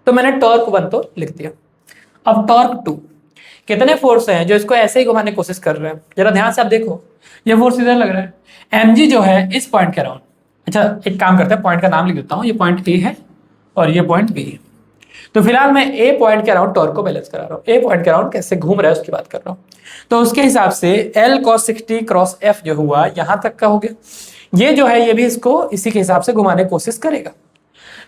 तो मैंने टॉर्क 1 तो लिख दिया। अब टॉर्क 2, कितने फोर्स हैं जो इसको ऐसे ही घुमाने की कोशिश कर रहे हैं? जरा ध्यान से आप देखो, ये फोर्स इधर लग रहा है, mg जो है इस पॉइंट के अराउंड। अच्छा एक काम करते हैं, पॉइंट का नाम लिख देता हूँ, ये पॉइंट ए है और ये पॉइंट बी है। तो फिलहाल मैं ए पॉइंट के अराउंड टॉर्क को बैलेंस करा रहा हूँ, ए पॉइंट के अराउंड कैसे घूम रहा है उसकी बात कर रहा हूँ। तो उसके हिसाब से एल कॉस 60 क्रॉस एफ जो हुआ यहाँ तक का हो गया, ये जो है ये भी इसको इसी के हिसाब से घुमाने की कोशिश करेगा।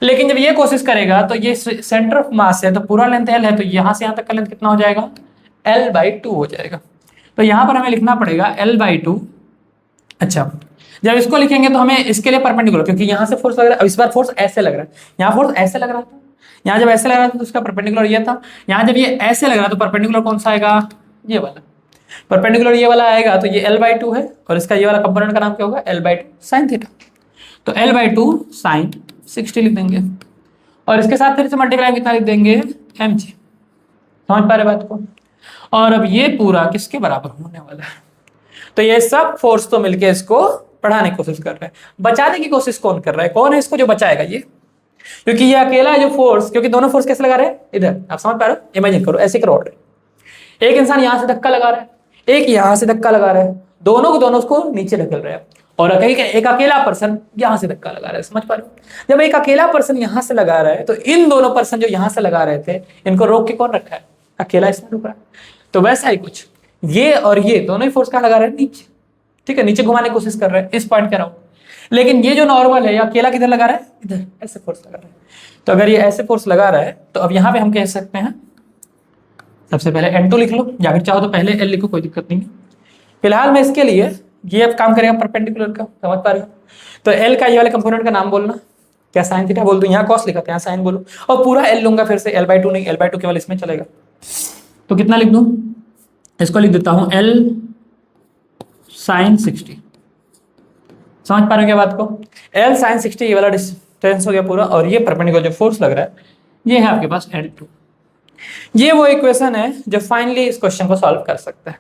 लेकिन जब ये कोशिश करेगा तो ये सेंटर ऑफ मास है, तो पूरा लेंथ एल है, तो यहाँ से यहाँ तक का लेंथ कितना हो जाएगा? L/2 हो जाएगा। तो यहाँ पर हमें लिखना पड़ेगा L/2। अच्छा जब इसको लिखेंगे तो हमें इसके लिए परपेंडिकुलर, क्योंकि यहाँ से फोर्स लग रहा है, अब इस बार फोर्स ऐसे लग रहा है, यहाँ फोर्स ऐसे लग रहा था, यहाँ जब ऐसे लग रहा था तो उसका परपेंडिकुलर ये था, यहाँ जब ये ऐसे लग रहा तो परपेंडिकुलर कौन सा आएगा? ये वाला परपेंडिकुलर, ये वाला आएगा। तो ये L/2 है और इसका ये वाला कंपोनेंट का नाम क्या होगा? L/2 sine theta. तो L/2 साइन 60 लिख देंगे, और इसके साथ फिर से मल्टीप्लाई कितना लिख देंगे? mg। समझ पा रहे बात को? और अब ये पूरा किसके बराबर होने वाला है? तो ये सब फोर्स तो मिलके इसको बढ़ाने की कोशिश कर रहे हैं। बचाने की कोशिश कौन कर रहा है? कौन है इसको जो बचाएगा? ये, क्योंकि ये अकेला है जो फोर्स, क्योंकि दोनों फोर्स कैसे लगा रहे हैं? इधर। आप समझ पा रहे हो? इमेजिन करो ऐसे एक रॉड है, एक इंसान यहां से धक्का लगा रहा है, एक यहां से धक्का लगा रहा है, दोनों को दोनों उसको नीचे ढकेल रहे हैं, और एक अकेला पर्सन यहां से धक्का लगा रहा है। समझ पा रहे हो? जब एक अकेला पर्सन यहां से लगा रहा है तो इन दोनों पर्सन जो यहां से लगा रहे थे इनको रोक के कौन रखा है? अकेला इसमें रुक रहा है। तो वैसा ही कुछ ये और ये दोनों ही फोर्स कहाँ लगा रहे हैं, नीचे, ठीक है, नीचे घुमाने की कोशिश कर रहे हैं इस पॉइंट के अराउंड। लेकिन ये जो नॉर्मल है या अकेला किधर लगा रहा है, इधर ऐसे फोर्स लगा रहा है। तो अगर ये ऐसे फोर्स लगा रहा है तो अब यहाँ पे हम कह सकते हैं, सबसे पहले N2 लिख लो, या फिर चाहो तो पहले L लिखो, कोई दिक्कत नहीं है। फिलहाल मैं इसके लिए ये अब काम करेगा परपेंडिकुलर का, समझ पा रहे हो। तो L का ये वाले कंपोनेंट का नाम बोलना, क्या साइन थीटा बोल दूं, यहाँ कॉस लिखा था, यहाँ साइन बोलो, और पूरा L लूंगा फिर से, L/2 नहीं, L/2 केवल इसमें चलेगा। तो कितना लिख दूं, इसको लिख देता हूं L sin 60। समझ पा रहे हो क्या बात को, L sin 60 ये वाला डिस्टेंस हो गया पूरा, और ये परपेंडिकुलर जो फोर्स लग रहा है ये है आपके पास L2। ये वो इक्वेशन है जो फाइनली इस क्वेश्चन को सॉल्व कर सकता है।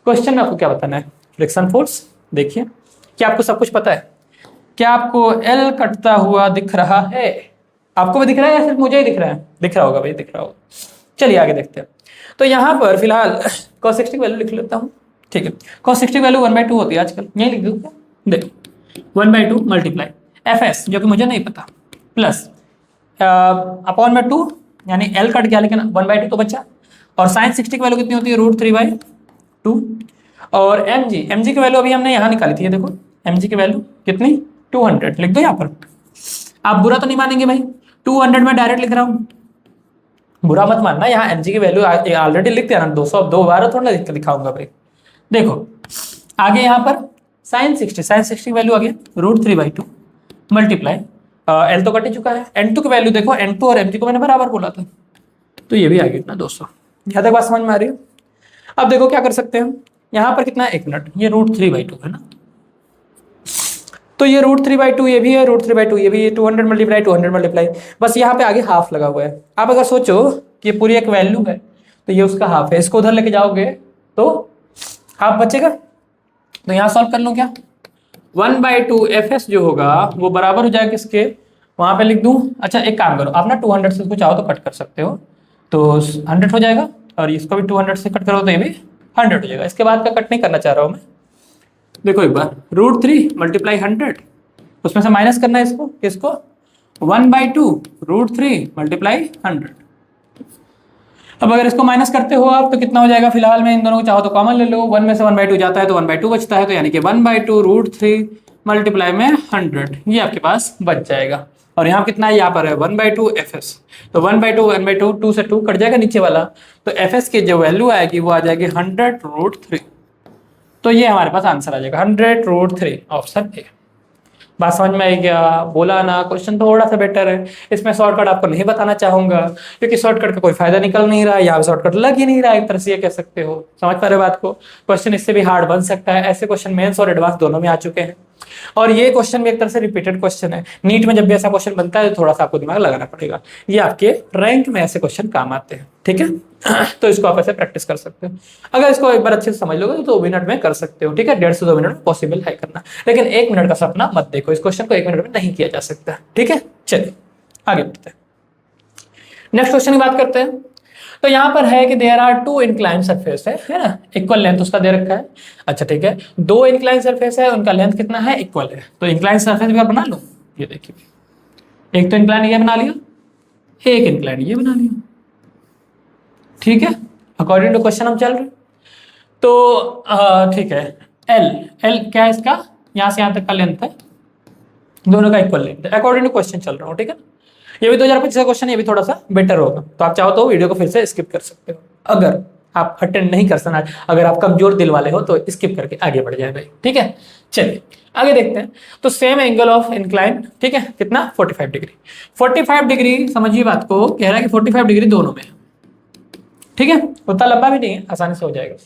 क्वेश्चन में आपको क्या बताना है, फ्रिक्शन फोर्स। देखिए क्या आपको सब कुछ पता है, क्या आपको L कटता हुआ दिख रहा है, आपको भी दिख रहा है या सिर्फ मुझे ही दिख रहा है, दिख रहा होगा भाई, दिख रहा होगा। चलिए आगे देखते हैं। तो यहाँ पर फिलहाल cos 60 की वैल्यू लिख लेता हूँ, ठीक है। cos 60 की वैल्यू 1/2 होती है आजकल, यही लिख दूँ, देखो 1/2 मल्टीप्लाई fs जो कि मुझे नहीं पता, प्लस अपॉन में 2, यानी L कट गया लेकिन 1/2 तो बचा, और sin 60 की वैल्यू कितनी होती है, √3/2। और mg की वैल्यू अभी हमने यहाँ निकाली थी, ये देखो mg की वैल्यू कितनी, 200 लिख दो यहाँ पर। आप बुरा तो नहीं मानेंगे भाई, 200 में डायरेक्ट लिख रहा हूँ, बुरा मत मानना, यहाँ mg की वैल्यू ऑलरेडी लिख दिया ना, 200, अब 2 बार थोड़ा लिख के दिखाऊंगा भाई। देखो आगे यहाँ पर sin 60 की वैल्यू आ गया √3/2 मल्टीप्लाई L तो कट ही चुका है, N2 की वैल्यू देखो, N2 और mg को मैंने बराबर बोला था, तो ये भी आ गया ना 200। यहाँ तक बात समझ में आ रही है। अब देखो क्या कर सकते हैं, यहाँ पर कितना है, 1 मिनट, ये √3/2 है ना, तो ये √3/2 ये भी है, √3/2 ये भी है, 200 मल्टीप्लाई, बस यहाँ पे आगे हाफ लगा हुआ है। आप अगर सोचो कि ये पूरी एक वैल्यू है तो ये उसका हाफ है, इसको उधर लेके जाओगे तो हाफ बचेगा। तो यहाँ सॉल्व कर लो, क्या 1/2 fs जो होगा वो बराबर हो जाएगा किसके, वहां पे लिख दूं, अच्छा एक काम करो आप ना 200 से इसको चाहो तो कट कर सकते हो, तो 100 हो जाएगा, और इसको भी 200 से कट करो तो ये भी 100 हो जाएगा। इसके बाद का कट नहीं करना चाह रहा हूं मैं, देखो एक बार √3 मल्टीप्लाई 100, उसमें से माइनस करना है इसको, किसको, 1/2 √3 मल्टीप्लाई 100। अब अगर इसको माइनस करते हो आप तो कितना हो जाएगा, फिलहाल में इन दोनों को चाहो तो कॉमन ले लो, 1 में से 1/2 जाता है तो 1/2 बचता है, तो यानी कि 1/2 √3 मल्टीप्लाई में 100 ये आपके पास बच जाएगा। और यहाँ कितना है, यहाँ पर है 1/2 fs, तो 1/2 2 से 2 कट जाएगा नीचे वाला, तो fs की जो वैल्यू आएगी वो आ जाएगी 100√3। तो ये हमारे पास आंसर आ जाएगा 100√3, ऑप्शन ए। बात समझ में आई क्या, बोला ना, क्वेश्चन थोड़ा सा बेटर है, इसमें शॉर्टकट आपको नहीं बताना चाहूंगा क्योंकि शॉर्टकट का कोई फायदा निकल नहीं रहा है, यहाँ शॉर्टकट लग ही नहीं रहा है, एक तरह से ये कह सकते हो। समझ पा रहे बात को, क्वेश्चन इससे भी हार्ड बन सकता है, ऐसे क्वेश्चन मेंस और एडवांस दोनों में आ चुके हैं, और ये क्वेश्चन भी एक तरह से रिपीटेड क्वेश्चन है। नीट में जब भी ऐसा क्वेश्चन बनता है तो थोड़ा सा आपको दिमाग लगाना पड़ेगा, ये आपके रैंक में ऐसे क्वेश्चन काम आते हैं, ठीक है। तो इसको आप ऐसे प्रैक्टिस कर सकते हो, अगर इसको एक बार अच्छे से समझ लोगे तो 2 मिनट में कर सकते हो, ठीक है, 1.5 से 2 मिनट में पॉसिबल है करना, लेकिन 1 मिनट का सपना मत देखो, इस क्वेश्चन को 1 मिनट में नहीं किया जा सकता, ठीक है। चलिए आगे बढ़ते हैं, नेक्स्ट क्वेश्चन की बात करते हैं। तो यहाँ पर है कि देयर आर 2 इंक्लाइन सरफेस है ना, इक्वल लेंथ उसका दे रखा है, अच्छा ठीक है, 2 इंक्लाइन सरफेस है, उनका लेंथ कितना है, इक्वल है, तो इंक्लाइन सरफेस भी बना लो, ये देखिए एक तो इंक्लाइन ये बना लिया, एक इंक्लाइन ये बना लिया, ठीक है, अकॉर्डिंग टू क्वेश्चन हम चल रहे। तो ठीक है, एल क्या है इसका, यहाँ से यहाँ तक का लेंथ है, दोनों का इक्वल लेंथ है, अकॉर्डिंग टू क्वेश्चन चल रहा हूँ, ठीक है। ये भी 2025 का क्वेश्चन, ये भी थोड़ा सा बेटर होगा, तो आप चाहो तो वीडियो को फिर से स्किप कर सकते हो, अगर आप अटेंड नहीं कर सकना, अगर आप कमजोर दिल वाले हो तो स्किप करके आगे बढ़ जाए भाई, ठीक है। चलिए आगे देखते हैं। तो सेम एंगल ऑफ इंक्लाइन, ठीक है, कितना 45 डिग्री, 45 डिग्री, समझिए बात को, कह रहा है कि 45 डिग्री दोनों में, ठीक है, उतना लंबा भी नहीं है, आसानी से हो जाएगा,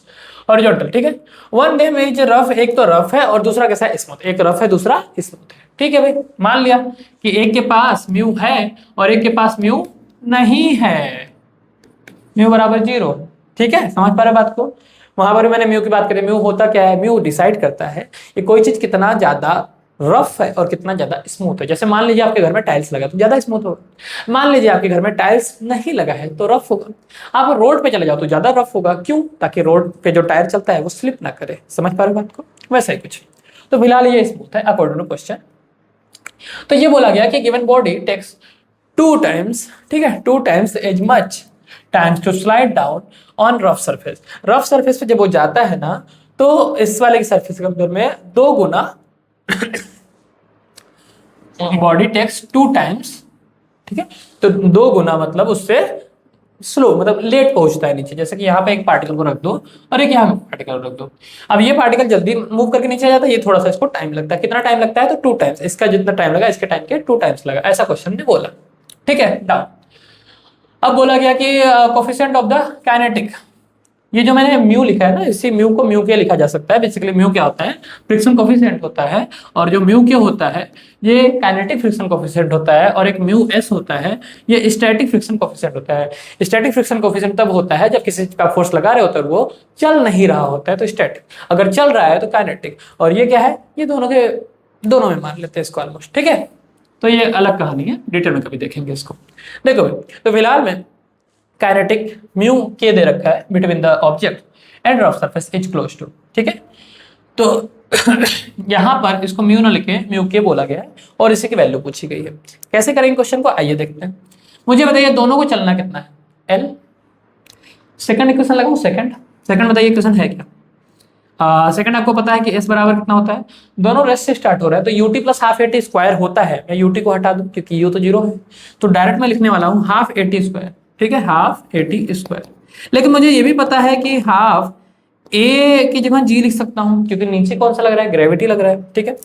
हॉरिजॉन्टल, ठीक है। वन डे में जो रफ, एक तो रफ है और दूसरा कैसा है, स्मूथ, एक रफ है दूसरा स्मूथ है, ठीक है भाई। मान लिया कि एक के पास म्यू है और एक के पास म्यू नहीं है, म्यू बराबर 0, ठीक है, समझ पा रहे बात को। वहां पर मैंने म्यू की बात करी, म्यू होता क्या है, म्यू डिसाइड करता है कि कोई चीज कितना ज्यादा रफ है और कितना ज्यादा स्मूथ है। जैसे मान लीजिए आपके घर में टाइल्स लगा तो ज्यादा स्मूथ होगा, मान लीजिए आपके घर में टाइल्स नहीं लगा है तो रफ होगा। आप रोड पे चले जाओ तो ज्यादा रफ होगा, क्यों, ताकि रोड पे जो टायर चलता है वो स्लिप ना करे, समझ पा रहे बात को, वैसा ही कुछ। तो फिलहाल ये स्मूथ है अकॉर्डिंग टू क्वेश्चन। तो ये बोला गया कि गिवन बॉडी टेक्स 2 टाइम्स, ठीक है, 2 times as much times to slide down on rough surface. Rough surface पे जब वो जाता है ना तो इस वाले की सरफेस के अंदर में 2 गुना बॉडी टेक्स 2 टाइम्स, ठीक है। तो 2 गुना मतलब उससे स्लो, मतलब लेट पहुंचता है नीचे। जैसे कि यहाँ पे एक पार्टिकल को रख दो और एक यहाँ पार्टिकल रख दो। अब ये पार्टिकल जल्दी मूव करके नीचे जाता है, ये थोड़ा सा इसको टाइम लगता है। कितना टाइम लगता है? तो 2 टाइम्स। इसका जितना टाइम लगा इसके टाइम के 2 टाइम्स लगा, ऐसा क्वेश्चन ने बोला, ठीक है। डाउन। अब बोला गया कि कोफिशिएंट ऑफ द काइनेटिक, ये जो मैंने म्यू लिखा है ना, इसी म्यू को म्यू के लिखा जा सकता है। बेसिकली म्यू क्या होता है? फ्रिक्शन कोफिशिएंट होता है। और जो म्यू के होता है ये काइनेटिक फ्रिक्शन कोफिशिएंट होता है, और एक म्यू एस होता है ये स्टैटिक फ्रिक्शन कोफिशिएंट होता है। स्टैटिक फ्रिक्शन कोफिशिएंट तब होता है जब किसी का फोर्स लगा रहे होते हैं और वो चल नहीं रहा होता है तो स्टैटिक, अगर चल रहा है तो काइनेटिक। और ये क्या है? ये दोनों में मान लेते हैं इसको ऑलमोस्ट, ठीक है। तो ये अलग कहानी है, डिटेल में कभी देखेंगे इसको। देखो भाई, तो फिलहाल में काइनेटिक म्यू के दे रखा है between the object and rough surface is close to, ठीक है। तो यहां पर इसको म्यू ना लिखे, म्यू के बोला गया है और इसी की वैल्यू पूछी गई है। कैसे करेंगे क्वेश्चन को, आइए देखते हैं। मुझे बताइए दोनों को चलना कितना है? एल। सेकंड इक्वेशन लगाऊं? सेकंड बताइए इक्वेशन है क्या? सेकंड आपको पता है कि एस बराबर कितना होता है? दोनों रेस्ट से स्टार्ट हो रहा है तो UT plus half eighty square होता है। मैं यूटी को हटा दूं क्योंकि यू तो 0 है, तो डायरेक्ट मैं लिखने वाला हूं हाफ एटी स्क्वायर, ठीक है, हाफ एटी स्क्वायर। लेकिन मुझे ये भी पता है कि हाफ ए की जगह जी लिख सकता हूं क्योंकि नीचे कौन सा लग रहा है? ग्रेविटी लग रहा है, ठीक है।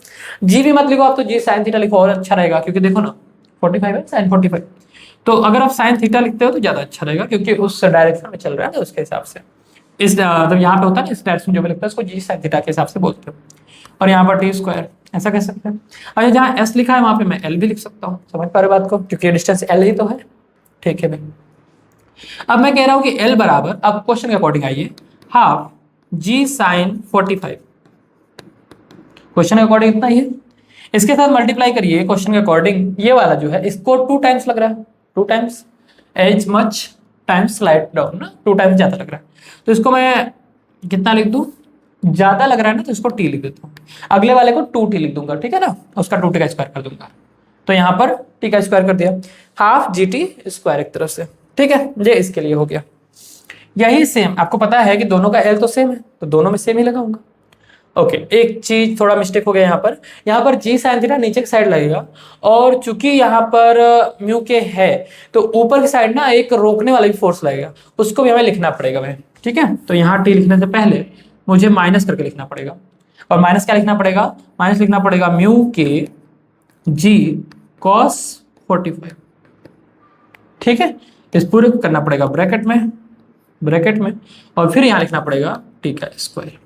जी भी मत लिखो आप, तो जी साइन थीटा लिखो और अच्छा रहेगा, क्योंकि देखो ना 45 है साइन 45, तो अगर आप साइन थीटा लिखते हो तो ज्यादा अच्छा रहेगा क्योंकि उस डायरेक्शन में चल रहा है ना, उसके हिसाब से। इस मतलब यहाँ पे होता है ना, इस डायरेक्शन जो भी लगता है उसको जी साइन थीटा के हिसाब से बोलते हो। और यहाँ पर टी स्क्वायर ऐसा कह सकते हैं। अच्छा, जहाँ एस लिखा है वहां पे मैं एल भी लिख सकता हूँ, समझ पा रहे बात को, क्योंकि डिस्टेंस एल ही तो है, ठीक है भाई। अब मैं कह रहा हूं कि L बराबर, अब क्वेश्चन के अकॉर्डिंग आइए, हाफ जी साइन 45। क्वेश्चन के अकॉर्डिंग इतना ही है, इसके साथ मल्टीप्लाई करिए क्वेश्चन के अकॉर्डिंग। ये वाला जो है इसको 2 टाइम्स लग रहा है, 2 times as much times slide down ना, 2 टाइम्स ज्यादा लग रहा है। तो इसको मैं कितना लिख दूं? ज्यादा लग रहा है ना तो इसको टी लिख देता हूं, अगले वाले को 2t लिख दूंगा, ठीक है ना, उसका 2t का स्क्वायर कर दूंगा। तो यहाँ पर टी का स्क्वायर कर दिया, हाफ जी टी स्क्वायर एक तरफ से, ठीक है। ये इसके लिए हो गया। यही सेम आपको पता है कि दोनों का एल तो सेम है, तो दोनों में सेम ही लगाऊंगा। ओके, एक चीज थोड़ा मिस्टेक हो गया यहाँ पर जी साइन थीटा नीचे की साइड लगेगा, और चूंकि यहाँ पर म्यू के है तो ऊपर की साइड ना एक रोकने वाला भी फोर्स लगेगा, उसको भी हमें लिखना पड़ेगा भाई, ठीक है। तो यहाँ टी लिखने से पहले मुझे माइनस करके लिखना पड़ेगा, और माइनस क्या लिखना पड़ेगा? माइनस लिखना पड़ेगा म्यू के जी कॉस 45, ठीक है। इस पूरे को करना पड़ेगा ब्रैकेट में, और फिर यहां लिखना पड़ेगा टी का स्क्वायर।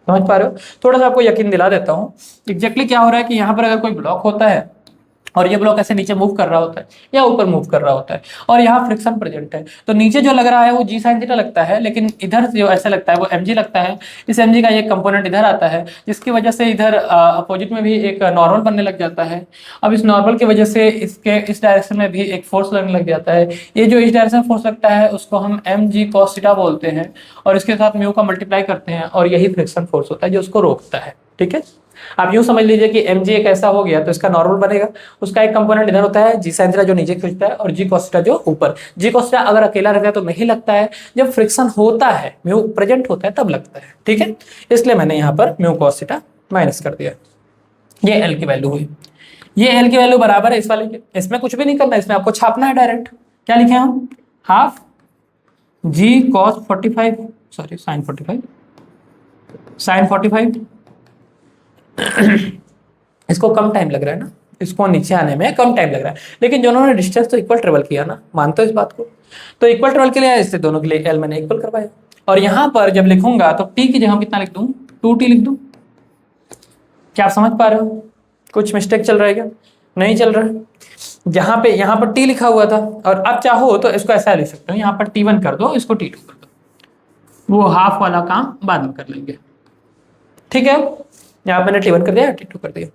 समझ पा रहे हो? थोड़ा सा आपको यकीन दिला देता हूं एग्जैक्टली क्या हो रहा है कि यहां पर अगर कोई ब्लॉक होता है और ये ब्लॉक ऐसे नीचे मूव कर रहा होता है या ऊपर मूव कर रहा होता है, और यहाँ फ्रिक्शन प्रेजेंट है, तो नीचे जो लग रहा है वो जी साइन थीटा लगता है, लेकिन इधर जो ऐसा लगता है वो mg लगता है। इस mg का ये कंपोनेंट इधर आता है, जिसकी वजह से इधर अपोजिट में भी एक नॉर्मल बनने लग जाता है। अब इस नॉर्मल की वजह से इसके इस डायरेक्शन में भी एक फोर्स लगने लग जाता है। ये जो इस डायरेक्शन में फोर्स लगता है उसको हम mg cos थीटा बोलते हैं, और इसके साथ म्यू का मल्टीप्लाई करते हैं, और यही फ्रिक्शन फोर्स होता है जो उसको रोकता है, ठीक है। आप यूं समझ लीजिए कि mg एक ऐसा हो गया तो इसका नॉर्मल बनेगा, उसका एक कंपोनेंट इधर होता है जी साइन थीटा जो नीचे खींचता है, और जी cos थीटा जो ऊपर। जी cos थीटा अगर अकेला रहता है तो नहीं लगता है, जब फ्रिक्शन होता है म्यू प्रेजेंट होता है तब लगता है, ठीक है। इसलिए मैंने यहाँ पर म्यू cos थीटा माइनस कर दिया। ये एल की वैल्यू हुई, ये एल की वैल्यू बराबर है इस वाले के। इसमें कुछ भी नहीं करना, इसमें आपको छापना है डायरेक्ट। क्या लिखे हम? हाफ जी cos 45, सॉरी साइन 45, इसको कम टाइम लग रहा है ना, इसको नीचे आने में कम टाइम लग रहा है, लेकिन जिन्होंने डिस्टेंस तो इक्वल ट्रेवल किया ना, मानते हो इस बात को? तो इक्वल ट्रेवल के लिए इससे दोनों के लिए एल मैंने इक्वल करवाया, और यहां पर जब लिखूंगा तो टी की जगह कितना लिख दूं? 2t लिख दूं। क्या आप समझ पा रहे हो? कुछ मिस्टेक चल रहा है क्या? नहीं चल रहा है। यहाँ पर टी लिखा हुआ था, और अब चाहो तो इसको ऐसा लिख सकते हो, यहाँ पर t1 कर दो, इसको t2 कर दो, वो हाफ वाला काम बाद में कर लेंगे, ठीक है। यहाँ मैंने t1 कर दिया, t2 कर दिया,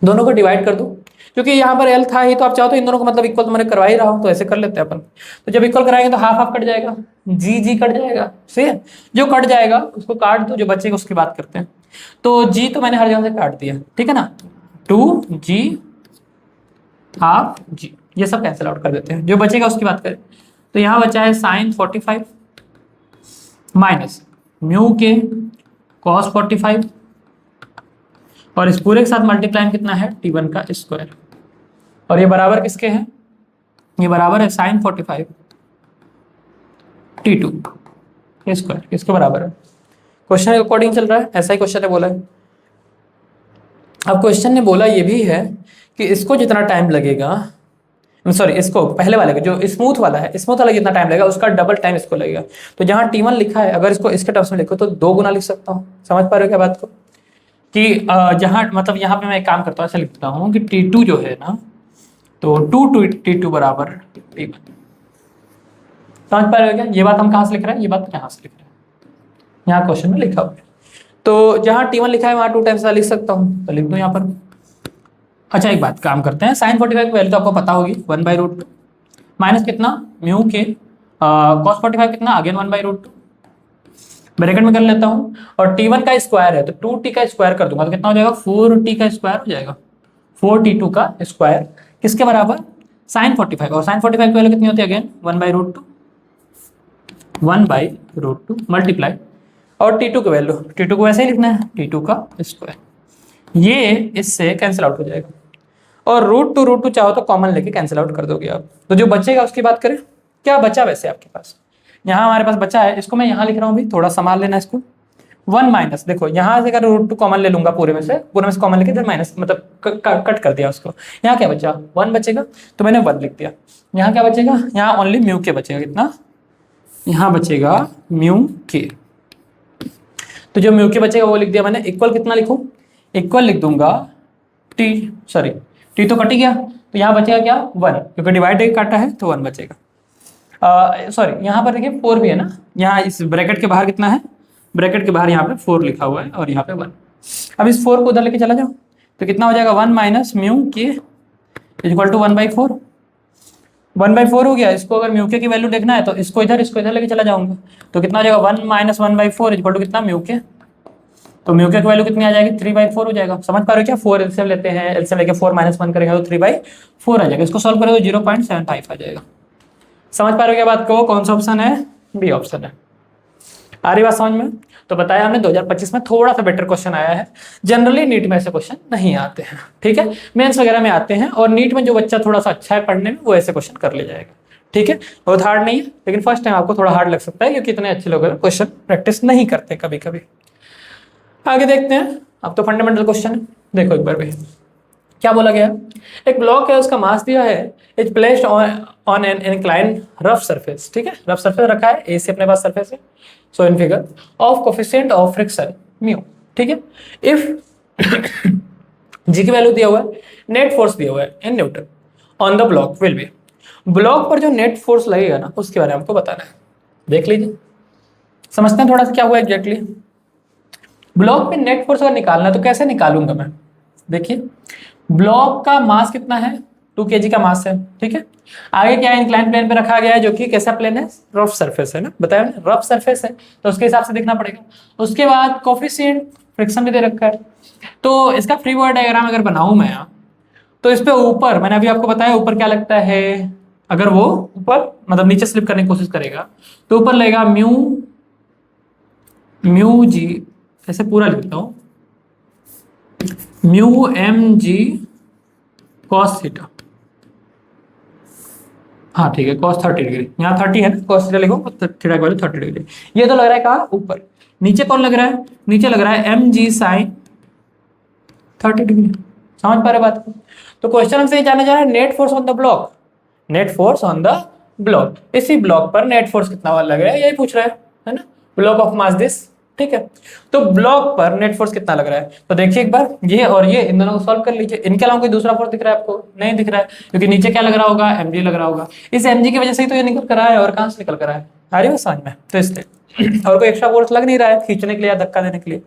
दोनों को डिवाइड कर दो, क्योंकि यहाँ पर l था ही, तो आप चाहो तो इन दोनों को मतलब इक्वल तो मैंने करवा ही रहा हूँ, तो ऐसे कर लेते हैं अपन। तो जब इक्वल कराएंगे तो हाफ हाफ कट जाएगा, जी कट जाएगा, सही है। जो कट जाएगा उसको काट दो, जो बचेगा उसकी बात करते हैं। तो जी तो मैंने हर जगह से काट दिया, ठीक है ना, 2g हाफ g, ये सब कैंसिल आउट कर देते हैं, जो बचेगा उसकी बात करें। तो यहाँ बचा है साइन 45 माइनस म्यू के कॉस 45 और इस पूरे के साथ मल्टीप्लाई कितना है T1 का स्क्वायर, और ये बराबर किसके हैं, ये बराबर है साइन 45 T2 के स्क्वायर, किसके बराबर है। क्वेश्चन के अकॉर्डिंग चल रहा है, ऐसा ही क्वेश्चन ने बोला है। अब क्वेश्चन ने बोला ये भी है कि इसको जितना टाइम लगेगा, सॉरी इसको पहले वाले को जो स्मूथ वाला है, स्मूथ वाला जितना टाइम लगेगा उसका डबल टाइम इसको लगेगा। तो जहाँ T1 लिखा है अगर इसको इसके टर्म्स में लिखो तो 2 गुना लिख सकता हूँ। समझ पा रहे हो क्या बात को, कि जहाँ मतलब यहाँ पे मैं एक काम करता हूँ, ऐसा लिखता हूँ कि T2 जो है ना, तो 2T2 बराबर T1। समझ पा रहे हो क्या, ये बात हम कहाँ से लिख रहे हैं, ये बात यहाँ से लिख रहे हैं, यहाँ क्वेश्चन में लिखा हुआ है। तो जहाँ T1 लिखा है वहाँ 2 टाइम्स लिख सकता हूँ, तो लिख दो यहाँ पर। अच्छा एक बात काम करते हैं, साइन 45 की वैल्यू तो आपको पता होगी 1/√2 माइनस कितना म्यू के कॉस 45 कितना अगेन 1/√2 ब्रैकेट में कर लेता हूँ, और T1 का स्क्वायर है तो 2T का स्क्वायर कर दूंगा तो कितना हो जाएगा 4T का स्क्वायर हो जाएगा, 4T2 का स्क्वायर किसके बराबर साइन 45, और साइन 45 की वैल्यू कितनी होती है अगेन 1/√2 मल्टीप्लाई और T2 की वैल्यू, T2 को वैसे ही लिखना है T2 का स्क्वायर, ये इससे कैंसिल आउट हो जाएगा, और √2 चाहो तो कॉमन लेके कैंसिल आउट कर दोगे आप। तो जो बचेगा उसकी बात करें, क्या बचा वैसे आपके पास, यहाँ हमारे पास बचा है, इसको मैं यहाँ लिख रहा हूँ भी, थोड़ा संभाल लेना इसको। 1 माइनस, देखो यहाँ से अगर √2 कॉमन ले लूंगा पूरे में से कॉमन लेके इधर माइनस मतलब कट कर दिया उसको, यहाँ क्या बचा 1 बचेगा, तो मैंने 1 लिख दिया। यहाँ क्या बचेगा, यहाँ ओनली म्यू के बचेगा, कितना यहाँ बचेगा म्यू के, तो जो म्यू के बचेगा वो लिख दिया मैंने। इक्वल कितना लिखूं, इक्वल लिख दूंगा टी तो कट ही गया, तो यहाँ बचेगा क्या 1, क्योंकि डिवाइड काटा है तो 1 बचेगा। सॉरी यहाँ पर देखिए 4 भी है ना, यहाँ इस ब्रैकेट के बाहर कितना है, ब्रैकेट के बाहर यहाँ पे 4 लिखा हुआ है और यहाँ पे 1। अब इस 4 को उधर लेके चला जाओ तो कितना हो जाएगा 1 माइनस म्यू के इक्वल टू 1/4, 1/4 हो गया। इसको अगर म्यू के की वैल्यू देखना है तो इसको इधर लेके चला जाऊंगा, तो कितना हो जाएगा 1 माइनस 1/4 इक्वल टू कितना म्यू के, तो म्यू के वैल्यू कितनी आ जाएगी 3/4 हो जाएगा। समझ पा रहे हो क्या, 4 एलसीएम लेते हैं, एलसीएम लेके 4 माइनस 1 करेंगे तो 3/4 आ जाएगा। इसको सॉल्व करोगे तो 0.75 आ जाएगा। समझ पा रहे हो क्या बात को, कौन सा ऑप्शन है, बी ऑप्शन है। आ रही बात समझ में। तो बताया हमने 2025 में थोड़ा सा बेटर क्वेश्चन आया है, जनरली नीट में ऐसे क्वेश्चन नहीं आते हैं, ठीक है, मेंस वगैरह में आते हैं, और नीट में जो बच्चा थोड़ा सा अच्छा है पढ़ने में वो ऐसे क्वेश्चन कर ले जाएगा, ठीक है। बहुत हार्ड नहीं है, लेकिन फर्स्ट टाइम आपको थोड़ा हार्ड लग सकता है क्योंकि इतने अच्छे लोग क्वेश्चन प्रैक्टिस नहीं करते कभी कभी। आगे देखते हैं, अब तो फंडामेंटल क्वेश्चन है, देखो एक बार भी क्या बोला गया। एक ब्लॉक है, उसका मास दिया है, is placed on an inclined rough surface, ठीक है, रफ सरफेस रखा है, ए से अपने पास सरफेस है, so in figure of coefficient of friction mu, ठीक है। इफ जी की वैल्यू दिया हुआ है, नेट फोर्स दिया हुआ है in newton on the block will be, block पर जो नेट फोर्स लगेगा ना उसके बारे में हमको बताना है। देख लीजिए, समझते हैं थोड़ा सा क्या हुआ एग्जैक्टली। ब्लॉक पे नेट फोर्स अगर निकालना है तो कैसे निकालूंगा मैं, देखिए ब्लॉक का मास कितना है 2 kg का मास है, ठीक है। आगे क्या है, इंक्लाइन प्लेन पे रखा गया है जो कि कैसा प्लेन है, रफ सरफेस है ना, बताया ना रफ सरफेस है, तो उसके हिसाब से देखना पड़ेगा। उसके बाद कोफिशिएंट फ्रिक्शन भी दे रखा है, तो इसका फ्री बॉडी डायग्राम अगर बनाऊं मैं तो इस पे ऊपर मैंने अभी आपको बताया ऊपर क्या लगता है, अगर वो ऊपर मतलब नीचे स्लिप करने की कोशिश करेगा तो ऊपर लगेगा म्यू जी, ऐसे पूरा लिखता हूं mu M G cos theta, हाँ ठीक है कॉस 30 डिग्री, यहाँ 30 है ना, कॉस थीटा लिखो, थीटा की वैल्यू 30 डिग्री। ये तो लग रहा है कहाँ ऊपर, नीचे कौन लग रहा है, नीचे लग रहा है एम जी साइन 30 डिग्री। समझ पा रहे बात को। तो क्वेश्चन हमसे ये जानना चाह रहा है net force on the block, net force on the block, इसी ब्लॉक पर नेट फोर्स कितना वाला लग रहा है, यही पूछ रहा है ना, ब्लॉक ऑफ मास दिस, ठीक है। तो ब्लॉक पर नेट फोर्स कितना लग रहा है, तो देखिए एक बार ये और ये इन दोनों को सॉल्व कर लीजिए। इनके अलावा कोई दूसरा फोर्स दिख रहा है आपको, नहीं दिख रहा है, क्योंकि नीचे क्या लग रहा होगा mg लग रहा होगा, इस mg की वजह से ही तो ये निकल कर आया है, और कहां से निकल कर आया है, आ रही है समझ में, तो इसलिए और कोई एक्स्ट्रा फोर्स लग नहीं रहा है खींचने के लिए या धक्का देने के लिए,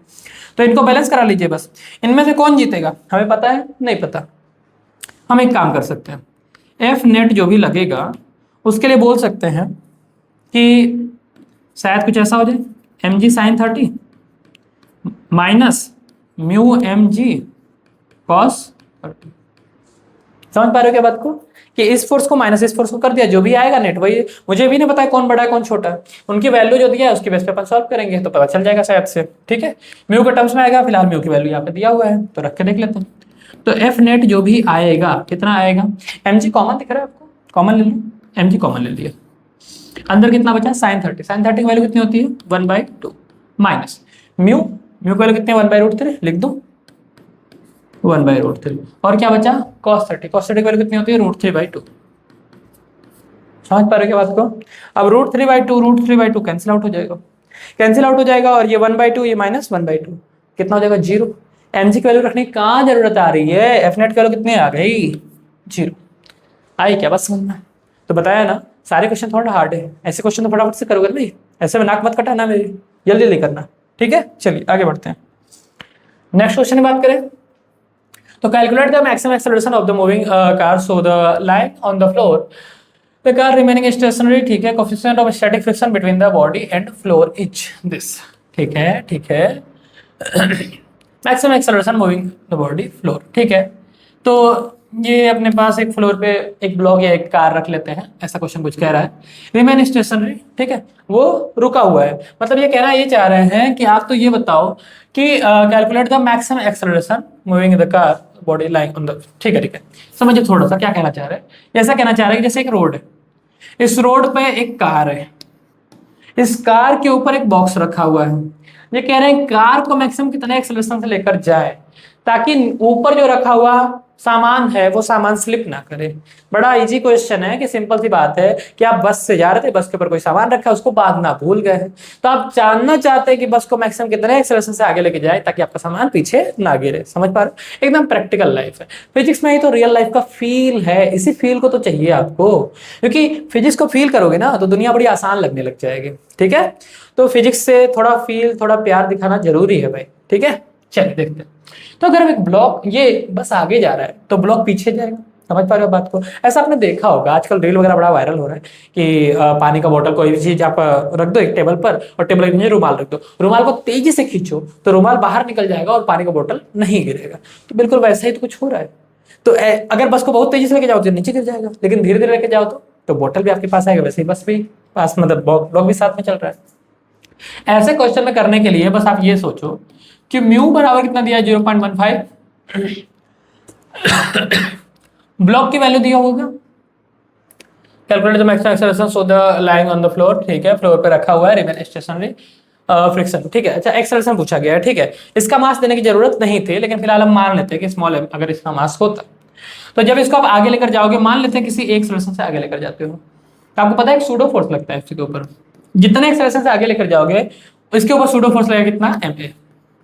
तो इनको बैलेंस करा लीजिए बस। इनमें से कौन जीतेगा हमें पता है, नहीं पता, हम एक काम कर सकते हैं, एफ नेट जो भी लगेगा उसके लिए बोल सकते हैं कि शायद कुछ ऐसा हो जाए mg sine 30 minus mu mg cos 30, समझ पा रहे हो क्या बात को, कि इस फोर्स को माइनस इस फोर्स को कर दिया, जो भी आएगा नेट वही, मुझे भी नहीं पता है कौन बड़ा है कौन छोटा है, उनकी वैल्यू जो दिया है उसकी बेस पे अपन सॉल्व करेंगे तो पता चल जाएगा शायद से। ठीक है, म्यू के टर्म्स में आएगा, फिलहाल म्यू की वैल्यू यहाँ पे दिया हुआ है तो रख के देख लेते हैं। तो एफ नेट जो भी आएगा कितना आएगा, एम जी कॉमन दिख रहा है आपको, कॉमन ले लो, एम जी कॉमन ले लिया, अंदर कितना बचा साइन 30, साइन 30 की वैल्यू कितनी होती है 1/2 माइनस म्यू, म्यू की वैल्यू कितनी है 1/√3 लिख दो 1/√3, और क्या बचा cos 30, cos 30 की वैल्यू कितनी होती है √3/2। समझ पा रहे हो क्या बात को, अब √3/2 कैंसिल आउट हो जाएगा, कैंसिल आउट हो जाएगा और ये 1/2 ये -1/2 कितना हो जाएगा 0। एम जी की वैल्यू रखने की कहाँ जरूरत आ रही है, एफ नेट की वैल्यू कितनी आ गई 0। आई क्या बात समझ में, तो बताया ना सारे क्वेश्चन थोड़ा हार्ड है, ऐसे क्वेश्चन तो फटाफट से करोगे भाई, ऐसे में नाक मत कटाना मेरी, जल्दी जल्दी करना। ठीक है, चलिए आगे बढ़ते हैं, नेक्स्ट क्वेश्चन की बात करें तो calculate the maximum acceleration of the moving car so the line on the floor the car remaining stationary. ठीक है, coefficient of static friction between the body and floor is this. ठीक है, ठीक है, maximum acceleration moving the body floor. ठीक है, तो ये अपने पास एक फ्लोर पे एक ब्लॉक या एक कार रख लेते हैं, ऐसा क्वेश्चन कुछ कह रहा है, रिमेन स्टेशनरी। ठीक है, वो रुका हुआ है, मतलब ये कहना ये चाह रहे हैं कि आप तो ये बताओ कि calculate the maximum acceleration moving the car body lying on the. ठीक है, ठीक है, समझिए थोड़ा सा क्या कहना चाह रहे हैं, ऐसा कहना चाह रहे हैं कि जैसे एक रोड है, इस रोड पे एक कार है, इस कार के ऊपर एक बॉक्स रखा हुआ है, ये कह रहे हैं कार को मैक्सिमम कितने एक्सेलरेशन से लेकर जाए ताकि ऊपर जो रखा हुआ सामान है वो सामान स्लिप ना करे। बड़ा इजी क्वेश्चन है कि सिंपल सी बात है कि आप बस से जा रहे थे, बस के ऊपर कोई सामान रखा है, उसको बांधना भूल गए हैं, तो आप जानना चाहते हैं कि बस को मैक्सिमम कितने एक्सेलरेशन से आगे लेके जाए ताकि आपका सामान पीछे ना गिरे। समझ पा रहे हो, एकदम प्रैक्टिकल लाइफ है, फिजिक्स में ही तो रियल लाइफ का फील है, इसी फील को तो चाहिए आपको, क्योंकि फिजिक्स को फील करोगे ना तो दुनिया बड़ी आसान लगने लग जाएगी। ठीक है, तो फिजिक्स से थोड़ा फील थोड़ा प्यार दिखाना जरूरी है भाई। ठीक है, चलिए देखते हैं, तो अगर एक ब्लॉक ये बस आगे जा रहा है तो ब्लॉक पीछे जाएगा। समझ पा रहे हो बात को, ऐसा आपने देखा होगा आजकल रील वगैरह बड़ा वायरल हो रहा है कि पानी का बोतल कोई भी चीज आप रख दो एक टेबल पर और टेबल के नीचे रुमाल रख दो, रुमाल को तेजी से खींचो तो रुमाल बाहर निकल जाएगा और पानी का बोतल नहीं गिरेगा, तो बिल्कुल वैसा ही तो कुछ हो रहा है। तो अगर बस को बहुत तेजी से लेके जाओ तो नीचे गिर जाएगा, लेकिन धीरे धीरे लेके जाओ तो बोतल भी आपके पास आएगा, वैसे ही बस भी पास, मतलब ब्लॉक भी साथ में चल रहा है। ऐसे क्वेश्चन में करने के लिए बस आप ये सोचो कि म्यू बराबर कितना दिया है 0.15, ब्लॉक की वैल्यू दिया होगा, calculate the maximum acceleration so the lying on the floor. ठीक है, फ्लोर पे रखा हुआ है, रिमेन स्टेशनरी फ्रिक्शन। ठीक है, अच्छा एक्सेलरेशन पूछा गया है। ठीक है, इसका मास देने की जरूरत नहीं थी, लेकिन फिलहाल हम मान लेते हैं कि स्मॉल m अगर इसका मास होता तो जब इसको आप आगे लेकर जाओगे, मान लेते हैं किसी एक एक्सेलरेशन से आगे लेकर जाते हो तो आपको पता है एक सूडो फोर्स लगता है इसके ऊपर, जितने एक्सेलरेशन से आगे लेकर जाओगे इसके ऊपर सूडो फोर्स लगेगा कितना ma।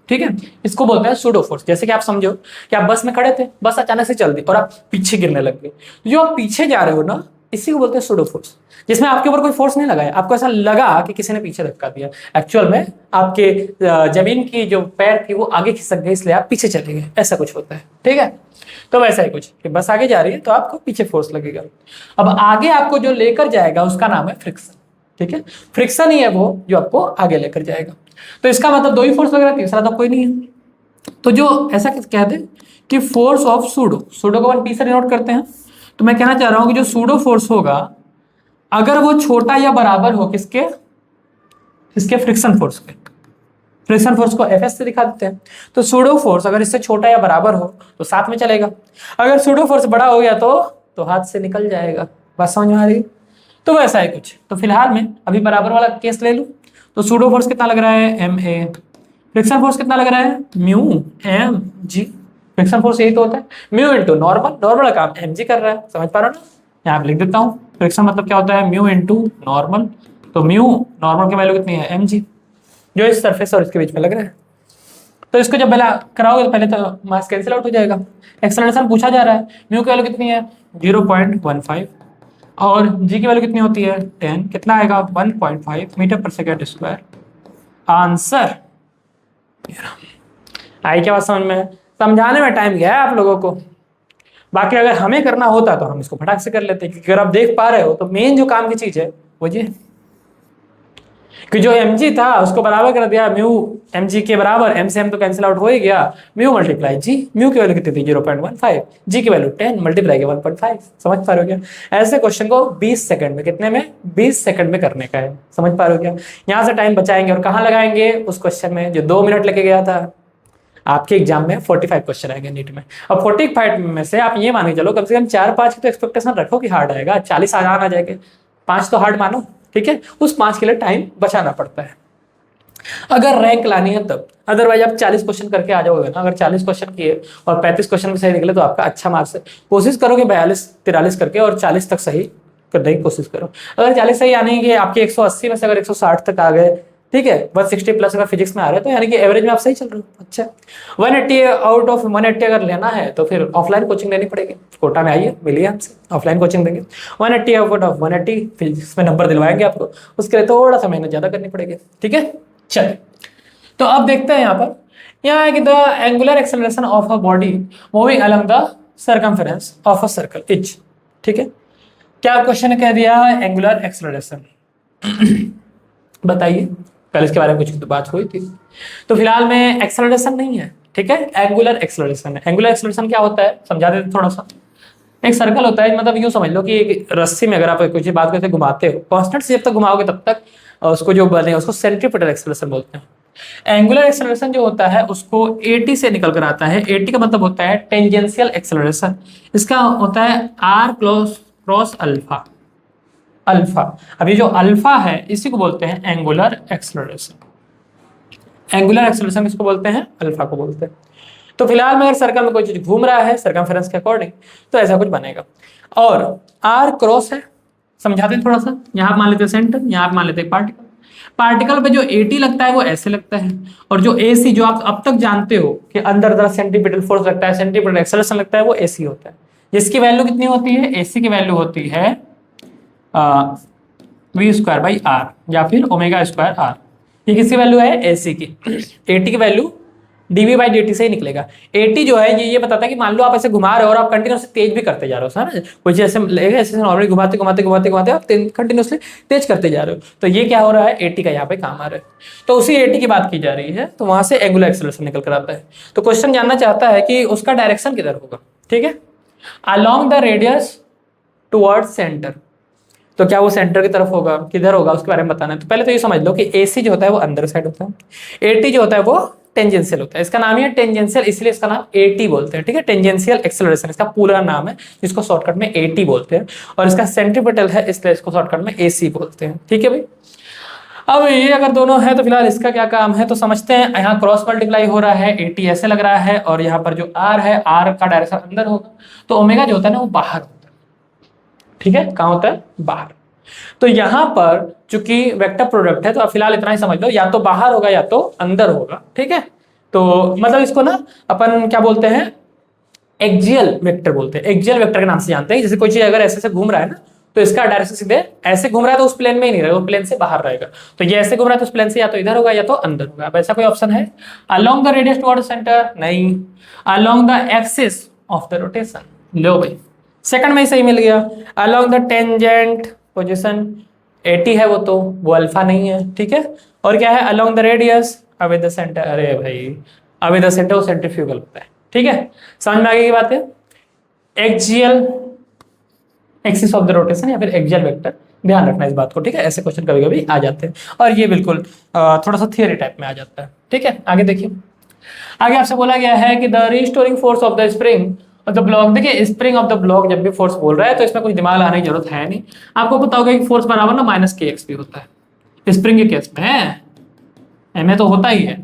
ठीक है, इसको बोलते हैं सूडो फोर्स। जैसे कि आप समझो कि आप बस में खड़े थे, बस अचानक से चल दी और आप पीछे गिरने लग गए, जो आप पीछे जा रहे हो ना इसी को बोलते हैं सूडो फोर्स, जिसमें आपके ऊपर कोई फोर्स नहीं लगाया, आपको ऐसा लगा कि किसी ने पीछे धक्का दिया, एक्चुअल में आपके जमीन की जो पैर थी वो आगे खिसक गई इसलिए आप पीछे चले गए, ऐसा कुछ होता है। ठीक है, तो वैसा ही कुछ कि बस आगे जा रही है तो आपको पीछे फोर्स लगेगा, अब आगे आपको जो लेकर जाएगा उसका नाम है फ्रिक्शन। ठीक है, फ्रिक्शन ही है वो जो आपको आगे लेकर जाएगा, तो इसका मतलब दो ही फोर्स लग रहा है, तीसरा तो कोई नहीं है। तो जो ऐसा कह दे कि फोर्स ऑफ सूडो, सूडो को 1p से डिनोट करते हैं, तो मैं कहना चाह रहा हूं कि जो सूडो फोर्स होगा अगर वो छोटा या बराबर हो किसके, इसके फ्रिक्शन फोर्स के, फ्रिक्शन फोर्स को Fs से दिखा देते हैं, तो सूडो फोर्स अगर इससे छोटा या बराबर हो तो साथ में चलेगा, अगर सूडो फोर्स बड़ा हो गया तो हाथ से निकल जाएगा। बात समझ में आ रही, तो वैसा है कुछ। तो फिलहाल में अभी बराबर वाला केस ले लूं, तो सूडो फोर्स कितना लग रहा है ma, फ्रिक्शन फोर्स कितना लग रहा है म्यू mg, फ्रिक्शन फोर्स यही तो होता है, म्यू इंटू नॉर्मल, नॉर्मल काम mg कर रहा है। समझ पा रहे हो ना, यहाँ पे लिख देता हूँ, फ्रिक्शन मतलब क्या होता है म्यू इंटू नॉर्मल, तो म्यू नॉर्मल की वैल्यू कितनी है mg, जो इस सरफेस और इसके बीच में लग रहा है। तो इसको जब पहला कराओगे तो पहले तो मास कैंसिल आउट हो जाएगा, एक्सेलरेशन पूछा जा रहा है, म्यू की वैल्यू कितनी है 0.15 और जी की वैल्यू कितनी होती है 10, कितना आएगा 1.5 मीटर पर सेकेंड स्क्वायर। आंसर आई क्या बात समझ में, समझाने में टाइम गया है आप लोगों को, बाकी अगर हमें करना होता तो हम इसको फटाक से कर लेते, क्योंकि अगर आप देख पा रहे हो तो मेन जो काम की चीज है वो ये, कि जो mg था उसको बराबर कर दिया म्यू mg के बराबर, m से m तो कैंसिल आउट हो ही गया, म्यू मल्टीप्लाई जी, म्यू की वैल्यू कितनी थी 0.15, जी की वैल्यू 10 मल्टीप्लाई के 1.5। समझ पा रहे हो क्या? ऐसे क्वेश्चन को 20 सेकंड में, कितने में, 20 सेकंड में करने का है। समझ पा रहे हो क्या? यहाँ से टाइम बचाएंगे और कहाँ लगाएंगे, उस क्वेश्चन में जो 2 मिनट लेके गया था। आपके एग्जाम में 45 क्वेश्चन आएंगे नीट में, अब 45 में से आप ये मान के चलो कम से कम 4-5 की तो एक्सपेक्टेशन रखो कि हार्ड आएगा, 40 आसान आ जाएंगे, 5 तो हार्ड मानो, ठीक है। उस 5 के लिए टाइम बचाना पड़ता है अगर रैंक लानी है तब। अदरवाइज आप 40 क्वेश्चन करके आ जाओगे ना, अगर 40 क्वेश्चन किए और 35 क्वेश्चन भी सही निकले तो आपका अच्छा मार्क्स है। कोशिश करोगे 42-43 करके और 40 तक सही करने की कोशिश करो। अगर 40 सही आने की आपके 180 में से अगर 160 तक आ गए, ठीक है, 160 प्लस अगर फिजिक्स में आ रहे हैं तो यानी कि एवरेज में आप सही चल रहे हो। अच्छा, 180 आउट ऑफ 180 अगर लेना है तो फिर ऑफलाइन कोचिंग लेनी पड़ेगी। कोटा में आइए, मिलिए हमसे, ऑफलाइन कोचिंग देंगे। 180 आउट ऑफ 180 फिजिक्स में नंबर दिलवाएंगे आपको, उसके लिए थोड़ा सा मेहनत ज्यादा करनी पड़ेगी, ठीक है। चलिए, तो अब देखते हैं यहाँ पर, यहाँ है कि the angular acceleration of a body moving along the circumference of a circle is, ठीक है। क्या क्वेश्चन कह दिया, एंगुलर एक्सेलरेशन। बताइए, कल इसके बारे में कुछ तो बात हुई थी। तो फिलहाल में एक्सेलरेशन नहीं है, ठीक है, एंगुलर एक्सेलरेशन है। एंगुलर एक्सेलरेशन क्या होता है समझा देते थोड़ा सा। एक सर्कल होता है, मतलब यूं समझ लो कि एक रस्सी में अगर आप कुछ बात करते घुमाते हो, कांस्टेंट से जब तक घुमाओगे तब तक उसको जो बने उसको सेंट्रीपिटल एक्सेलरेशन बोलते हैं। एंगुलर एक्सेलरेशन जो होता है उसको 80 से निकल कर आता है। 80 का मतलब होता है टेंजेंशियल एक्सेलरेशन, इसका होता है r क्रॉस अल्फा। अल्फा, अब ये जो अल्फा है इसी को बोलते हैं एंगुलर एक्सेलरेशन। एंगुलर एक्सेलरेशन किसको बोलते हैं, अल्फा को बोलते हैं। तो फिलहाल में अगर सर्कल में कोई चीज घूम रहा है सर्कमफेरेंस के अकॉर्डिंग तो ऐसा कुछ बनेगा। और r क्रॉस है, समझाते हैं थोड़ा सा। यहाँ आप मान लेते हैं सेंटर, यहाँ आप मान लेते हैं पार्टिकल। पार्टिकल पे जो 80 लगता है वो ऐसे लगता है, और जो AC जो आप अब तक जानते हो कि अंदर तरफ सेंटीपिटल फोर्स लगता है, सेंटीपिटल एक्सेलरेशन लगता है, वो AC होता है। जिसकी वैल्यू कितनी होती है, AC की वैल्यू होती है v²/r या फिर ω²r। ये किसकी वैल्यू है, AC की। 80 की वैल्यू dv/dt से ही निकलेगा। 80 जो है ये बताता है कि मान लो आप ऐसे घुमा रहे हो और आप कंटिन्यूसली तेज भी करते जा रहे हो, ना कुछ ऐसे लगेगा ऐसे नॉर्मली घुमाते घुमाते घुमाते घुमाते आप कंटिन्यूसली तेज करते जा रहे हो, तो ये क्या हो रहा है, 80 का यहाँ पे काम आ रहा है। तो उसी 80 की बात की जा रही है, तो वहां से एंगुलर एक्सेलरेशन निकल कर आता है। तो क्वेश्चन जानना चाहता है कि उसका डायरेक्शन किधर होगा, ठीक है, along the radius towards centre. तो क्या वो सेंटर की तरफ होगा, किधर होगा, उसके बारे में बताना है। तो पहले तो ये समझ लो कि AC जो होता है वो अंदर साइड होता है, 80 जो होता है वो टेंजेंशियल होता है। इसका नाम ही है टेंजेंशियल, इसलिए इसका नाम AT बोलते हैं, ठीक है। टेंजेंशियल एक्सेलरेशन इसका पूरा नाम है, जिसको शॉर्टकट में AT बोलते हैं, और इसका सेंट्रीपिटल है इसलिए इसको शॉर्टकट में AC बोलते हैं, ठीक है भाई। अब ये अगर दोनों है तो फिलहाल इसका क्या काम है तो समझते हैं। यहाँ क्रॉस मल्टीप्लाई हो रहा है, 80 ऐसे लग रहा है, और यहाँ पर जो R है, R का डायरेक्शन अंदर होगा, तो ओमेगा जो होता है ना वो बाहर होता है, ठीक है। कहाँ होता है, बाहर। तो यहां पर चूंकि वेक्टर प्रोडक्ट है तो आप फिलहाल इतना ही समझ लो, या तो बाहर होगा या तो अंदर होगा, ठीक है। तो मतलब इसको ना अपन क्या बोलते हैं, एक्सियल वेक्टर बोलते हैं। एक्सियल वेक्टर के नाम से जानते हैं। जैसे कोई चीज अगर ऐसे से घूम रहा है ना, तो इसका डायरेक्शन सीधे ऐसे घूम रहा है तो उस प्लेन में ही नहीं रहेगा, वो प्लेन से बाहर रहेगा। तो ये ऐसे घूम रहा है तो उस प्लेन से या तो इधर होगा या तो अंदर होगा। अब ऐसा कोई ऑप्शन है, along the radius toward centre, नहीं, along the axis of the rotation, लो भाई सेकंड में ही सही मिल गया। अलोंग द टेंजेंट पोजीशन, 80 है वो अल्फा नहीं है, ठीक है। और क्या है, along the radius away the centre, अरे भाई अवे द सेंटर वो सेंट्रीफ्यूगल होता है, ठीक है। समझ में आ गई ये बात है। Axial axis of the rotation या फिर एक्सियल वेक्टर, ध्यान रखना इस बात को, ठीक है। ऐसे क्वेश्चन कभी कभी आ जाते हैं और ये बिल्कुल थोड़ा सा थियरी टाइप में आ जाता है, ठीक है। आगे देखिए, आगे आपसे बोला गया है कि the restoring force of the spring of the block. देखिए स्प्रिंग ऑफ द ब्लॉक जब भी फोर्स बोल रहा है तो इसमें कुछ दिमाग लाने की जरूरत है नहीं। आपको पता होगा कि फोर्स बराबर ना -kx भी होता है स्प्रिंग के केस में, है ma तो होता ही है,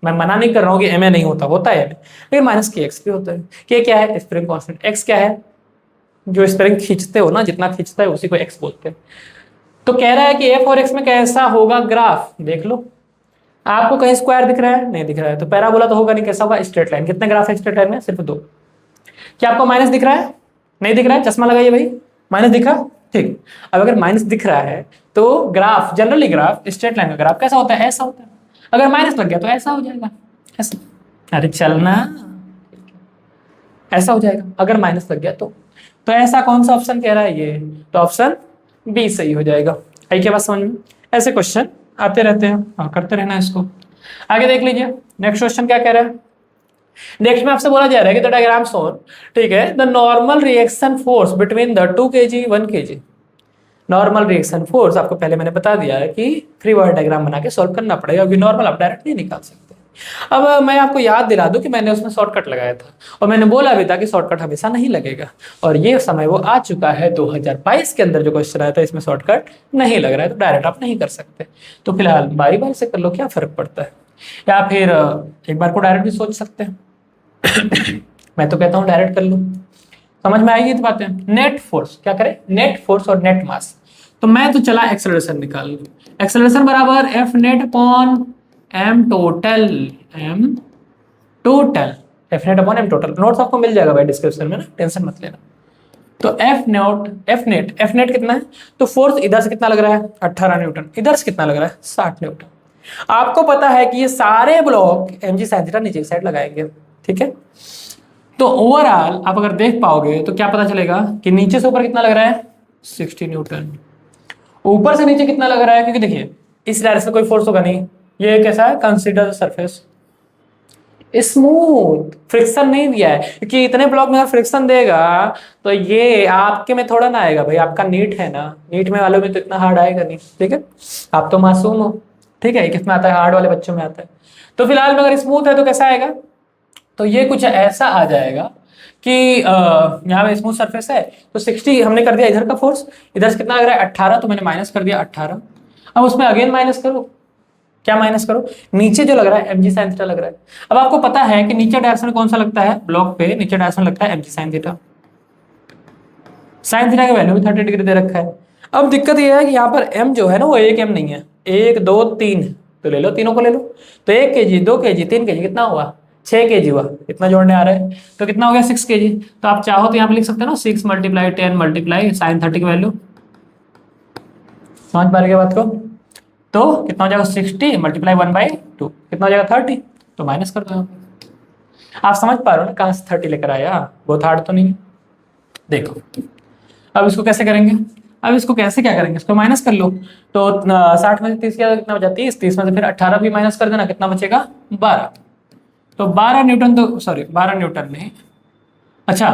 मैं मना नहीं कर रहा हूँ कि ma नहीं होता, होता है लेकिन -kx भी होता है। k क्या है, स्प्रिंग कांस्टेंट, x क्या है, जो स्प्रिंग खींचते हो ना, जितना खींचता है उसी को x बोलते हैं। तो कह रहा है कि f और x में कैसा होगा ग्राफ, देख लो। आपको कहीं स्क्वायर दिख रहा है, नहीं दिख रहा है, तो पैराबोला तो होगा नहीं, कैसा होगा, स्ट्रेट लाइन। कितने ग्राफ है स्ट्रेट लाइन में, सिर्फ 2। क्या आपको माइनस दिख रहा है, नहीं दिख रहा है, चश्मा लगाइए भाई, माइनस दिखा, ठीक। अब अगर माइनस दिख रहा है तो graph, generally graph straight line का ग्राफ कैसा होता है, ऐसा होता है। अगर माइनस लग गया तो ऐसा हो जाएगा, ऐसा, अरे चलना, ऐसा हो जाएगा अगर माइनस लग गया तो ऐसा कौन सा ऑप्शन कह रहा है ये, तो ऑप्शन बी सही हो जाएगा। आई क्या बात समझ में। ऐसे क्वेश्चन आते रहते हैं और करते रहना इसको। आगे देख लीजिए नेक्स्ट क्वेश्चन क्या कह रहा है। नेक्स्ट में आपसे बोला जा रहा है कि द डायग्राम शोन, ठीक है, the normal reaction force between the 2 kg 1 kg। Normal reaction force आपको पहले मैंने बता दिया है कि फ्री बॉडी डायग्राम बना के सॉल्व करना पड़ेगा, क्योंकि नॉर्मल आप डायरेक्ट नहीं निकाल सकते। अब मैं आपको याद दिला दूं कि मैंने उसमें शॉर्टकट लगाया था और मैंने बोला भी था कि शॉर्टकट हमेशा नहीं लगेगा, और ये समय वो आ चुका है। 2022 के अंदर जो क्वेश्चन आया था इसमें शॉर्टकट नहीं लग रहा है, तो डायरेक्ट आप नहीं कर सकते। तो फिलहाल बारी बारी से कर लो, क्या फर्क पड़ता है। या फिर एक बार को डायरेक्ट भी सोच सकते हैं। मैं तो कहता हूँ डायरेक्ट कर लो, समझ में आएगी तो बातें। नेट फोर्स क्या करें, नेट फोर्स और नेट मास। तो मैं तो चला एक्सेलरेशन निकाल लूं। एक्सेलरेशन बराबर F net upon M total, M total, F net upon M total. Notes आपको मिल जाएगा भाई डिस्क्रिप्शन में ना, टेंशन मत लेना। तो एफ नेट कितना है, तो फोर्स इधर से कितना लग रहा है 18 न्यूटन, इधर से कितना लग रहा है 60 न्यूटन। आपको पता है कि ये सारे block M G sine theta नीचे की साइड लगाएंगे, ठीक है। तो ओवरऑल आप अगर देख पाओगे तो क्या पता चलेगा कि नीचे से ऊपर कितना लग रहा है 60 न्यूटन, ऊपर से नीचे कितना लग रहा है, क्योंकि देखिए इस डायरेक्शन में कोई फोर्स होगा नहीं। ये कैसा है, कंसीडर सरफेस स्मूथ, फ्रिक्शन नहीं दिया है, क्योंकि इतने ब्लॉक में फ्रिक्शन देगा तो ये आपके में थोड़ा ना आएगा भाई, आपका नीट है ना, नीट में वालों में तो इतना हार्ड आएगा नहीं, ठीक है। आप तो मासूम हो, ठीक है, किसमें आता है, हार्ड वाले बच्चों में आता है। तो फिलहाल में अगर स्मूथ है तो कैसा आएगा, तो ये कुछ ऐसा आ जाएगा कि यहाँ पे स्मूथ सरफेस है तो 60 हमने कर दिया इधर का फोर्स, इधर से कितना लग रहा है 18, तो मैंने माइनस कर दिया 18। अब उसमें अगेन माइनस करो, क्या माइनस करो, नीचे जो लग रहा है mg sin थीटा लग रहा है। अब आपको पता है कि नीचे डायरेक्शन कौन सा लगता है, ब्लॉक पे नीचे डायरेक्शन लगता है mg sin theta. sin theta का वैल्यू भी 30 डिग्री दे रखा है। अब दिक्कत ये है कि यहाँ पर m जो है ना वो एक m नहीं है, 1 2 3, तो ले लो तीनों को ले लो। तो 1 kg 2 kg 3 kg कितना हुआ 6 kg हुआ, इतना जोड़ने आ रहा है तो कितना हो गया 6 kg। तो आप चाहो तो यहाँ पे लिख सकते हो ना 6 × 10 × sin 30 की वैल्यू, समझ पा रहे बात को। तो कितना हो जाएगा 60 × 1/2 कितना हो जाएगा 30, तो माइनस कर दो। आप समझ पा रहे हो ना कहाँ से 30 लेकर आया, बहुत हार्ड तो नहीं है। देखो अब इसको कैसे करेंगे, अब इसको कैसे क्या करेंगे, इसको माइनस कर लो। तो 60 में से 30 कितना बचा 30, 30 में से फिर 18 भी माइनस कर देना, कितना बचेगा 12। तो 12 न्यूटन, तो सॉरी 12 न्यूटन नहीं, अच्छा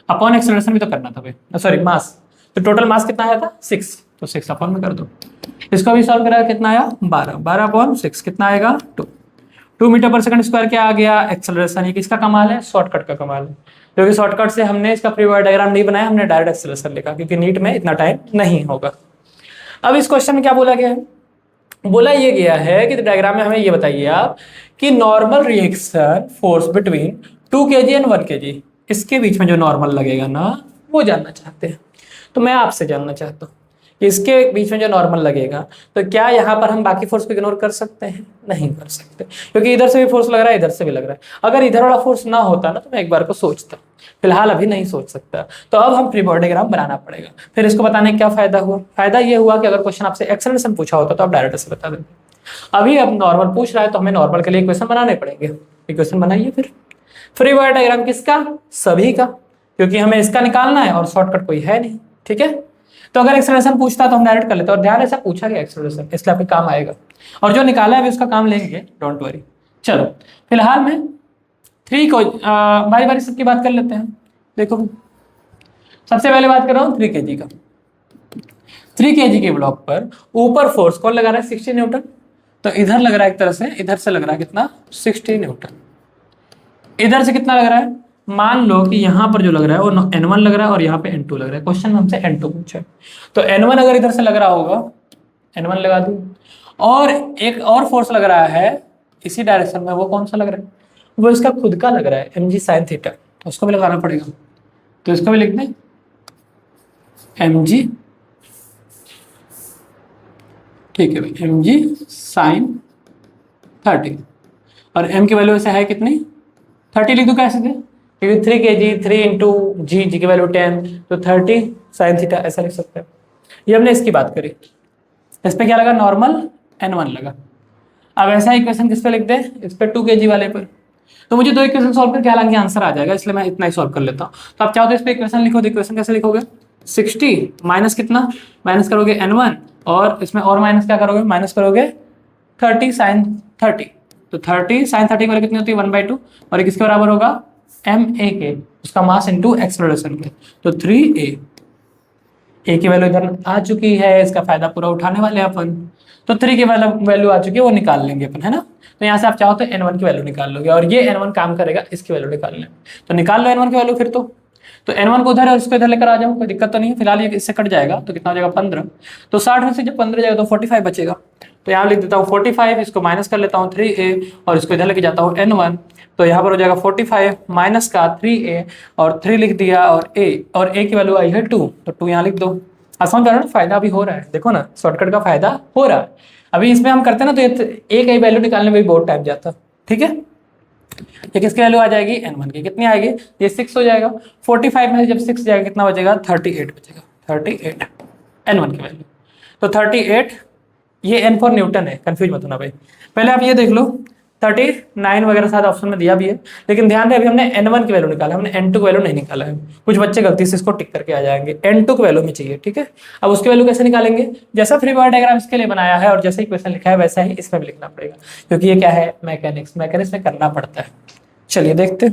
अपॉन एक्सेलरेशन भी तो करना था भाई, सॉरी मास। तो टोटल मास कितना आया था 6, तो 6 अपॉन में कर दो। इसको भी सॉल्व करा कितना आया 12, 12 अपॉन 6 कितना आएगा 2 मीटर पर सेकंड स्क्वायर क्या आ गया एक्सेलरेशन। ये किसका कमाल है, शॉर्टकट का कमाल है, क्योंकि शॉर्टकट से हमने इसका फ्री बॉडी डायग्राम नहीं बनाया, हमने डायरेक्ट एक्सेलरेशन लिखा, क्योंकि नीट में इतना टाइम नहीं होगा। अब इस क्वेश्चन में क्या बोला गया है, बोला ये गया है कि डायग्राम में हमें ये बताइए आप कि normal reaction force between 2 kg and 1 kg, इसके बीच में जो नॉर्मल लगेगा ना वो जानना चाहते हैं। तो मैं आपसे जानना चाहता हूँ कि इसके बीच में जो नॉर्मल लगेगा तो क्या यहाँ पर हम बाकी फोर्स को इग्नोर कर सकते हैं, नहीं कर सकते, क्योंकि इधर से भी फोर्स लग रहा है इधर से भी लग रहा है। अगर इधर वाला फोर्स ना होता ना तो मैं एक बार को सोचता, फिलहाल अभी नहीं सोच सकता। तो अब हम फ्री बॉडी डायग्राम बनाना पड़ेगा। फिर इसको बताने का क्या फायदा हुआ, फायदा ये हुआ कि अगर क्वेश्चन आपसे एक्सेलरेशन पूछा होता तो आप डायरेक्ट से बता देते। अभी अब नॉर्मल पूछ रहा है तो हमें नॉर्मल के लिए इक्वेशन बनाने पड़ेंगे। इक्वेशन बनाइए फिर। फ्री बॉडी डायग्राम किसका, सभी का, क्योंकि हमें इसका निकालना है और शॉर्टकट कोई है नहीं, ठीक है। तो अगर एक्सेलरेशन पूछता तो हम डायरेक्ट कर लेते, और ध्यान ऐसा पूछा गया एक्सेलरेशन इसलिए आपके काम आएगा, और जो निकाला है अभी उसका काम लेंगे, डोंट वरी। चलो फिलहाल में 3 को बारी बारी सबकी बात कर लेते हैं। देखो सबसे पहले बात कर रहा हूँ 3 kg का। 3 kg के ब्लॉक पर ऊपर फोर्स कौन लगा रहा है 60 न्यूटन, तो इधर लग रहा है एक तरह से, इधर से लग रहा है कितना 60 न्यूटन, इधर से कितना लग रहा है, मान लो कि यहां पर जो लग रहा है वो N1 लग रहा है और यहाँ पे N2 लग रहा है। क्वेश्चन में हमसे N2 पूछा है, तो N1 अगर इधर से लग रहा होगा N1 लगा दूं, और एक और फोर्स लग रहा है इसी डायरेक्शन में, वो कौन सा लग रहा है, वो इसका खुद का लग रहा है mg sin थीटा, तो उसको भी लगाना पड़ेगा। तो इसको भी लिख दें mg, ठीक है भाई mg sin 30, और m की वैल्यू ऐसे है कितनी 30 लिख दूं कैसे दे, क्योंकि 3 kg 3 × g की वैल्यू 10, तो 30 sin थीटा ऐसा लिख सकते हैं। ये हमने इसकी बात करी, इस पे क्या लगा नॉर्मल N1 लगा। अब ऐसा इक्वेशन किस पे लिख दे, इस पे 2 kg वाले पर। तो मुझे 2 इक्वेशन सॉल्व करके हालांकि आंसर आ जाएगा, इसलिए मैं इतना ही सॉल्व कर लेता हूँ। तो आप चाहो तो इस पे इक्वेशन लिखो, तो इक्वेशन कैसे लिखोगे 60 माइनस कितना, माइनस करोगे N1, और इसमें और माइनस क्या करोगे, माइनस करोगे 30 sin 30, तो 30 sin 30 की वैल्यू कितनी होती है 1/2, और ये किसके बराबर होगा ma के, उसका मास इंटू एक्सेलरेशन के, तो 3a। ए की वैल्यू इधर आ चुकी है, इसका फायदा पूरा उठाने वाले हैं अपन, तो 3 की वैल्यू आ चुकी है, वो निकाल लेंगे अपन, है ना। तो यहाँ से आप चाहो तो n1 की वैल्यू निकाल लोगे, और ये n1 काम करेगा इसकी वैल्यू निकालने में, तो निकाल लो n1 की वैल्यू फिर। तो n1 को उधर है और इसको इधर लेकर आ जाओ, कोई दिक्कत तो नहीं है, फिलहाल ये इससे कट जाएगा, तो कितना हो जाएगा 15, तो 60 में से जब 15 जाएगा तो 45 बचेगा, तो यहाँ लिख देता हूँ 45, इसको माइनस कर लेता हूँ 3a, और इसको इधर लेके जाता हूँ n1, तो यहाँ पर हो जाएगा 45 माइनस का 3a, और 3 लिख दिया, और a की वैल्यू आई है 2, तो 2 यहाँ लिख दो। आसान कर रहा है, फायदा भी हो रहा है, देखो ना शॉर्टकट का फायदा हो रहा है। अभी इसमें हम करते हैं ना तो ए की वैल्यू निकालने में भी बहुत टाइम जाता, ठीक है। ये किसकी वैल्यू आ जाएगी n1 की, कितनी आएगी, ये 6 हो जाएगा, 45 में जब 6 जाएगा कितना बचेगा 38 बचेगा, 38 n1 की वैल्यू, तो 38, ये n फॉर न्यूटन है, कंफ्यूज मत होना भाई। पहले आप ये देख लो 39 वगैरह साथ ऑप्शन में दिया भी है, लेकिन ध्यान रहे अभी हमने n1 की वैल्यू निकाला, हमने n2 की वैल्यू नहीं निकाला है। कुछ बच्चे गलती से इसको टिक करके आ जाएंगे, n2 की वैल्यू में चाहिए, ठीक है। अब उसकी वैल्यू कैसे निकालेंगे, जैसा फ्री बॉडी डायग्राम इसके लिए बनाया है और जैसे ही क्वेश्चन लिखा है वैसा ही इसमें भी लिखना पड़ेगा, क्योंकि ये क्या है मैकेनिक्स में करना पड़ता है। चलिए देखते,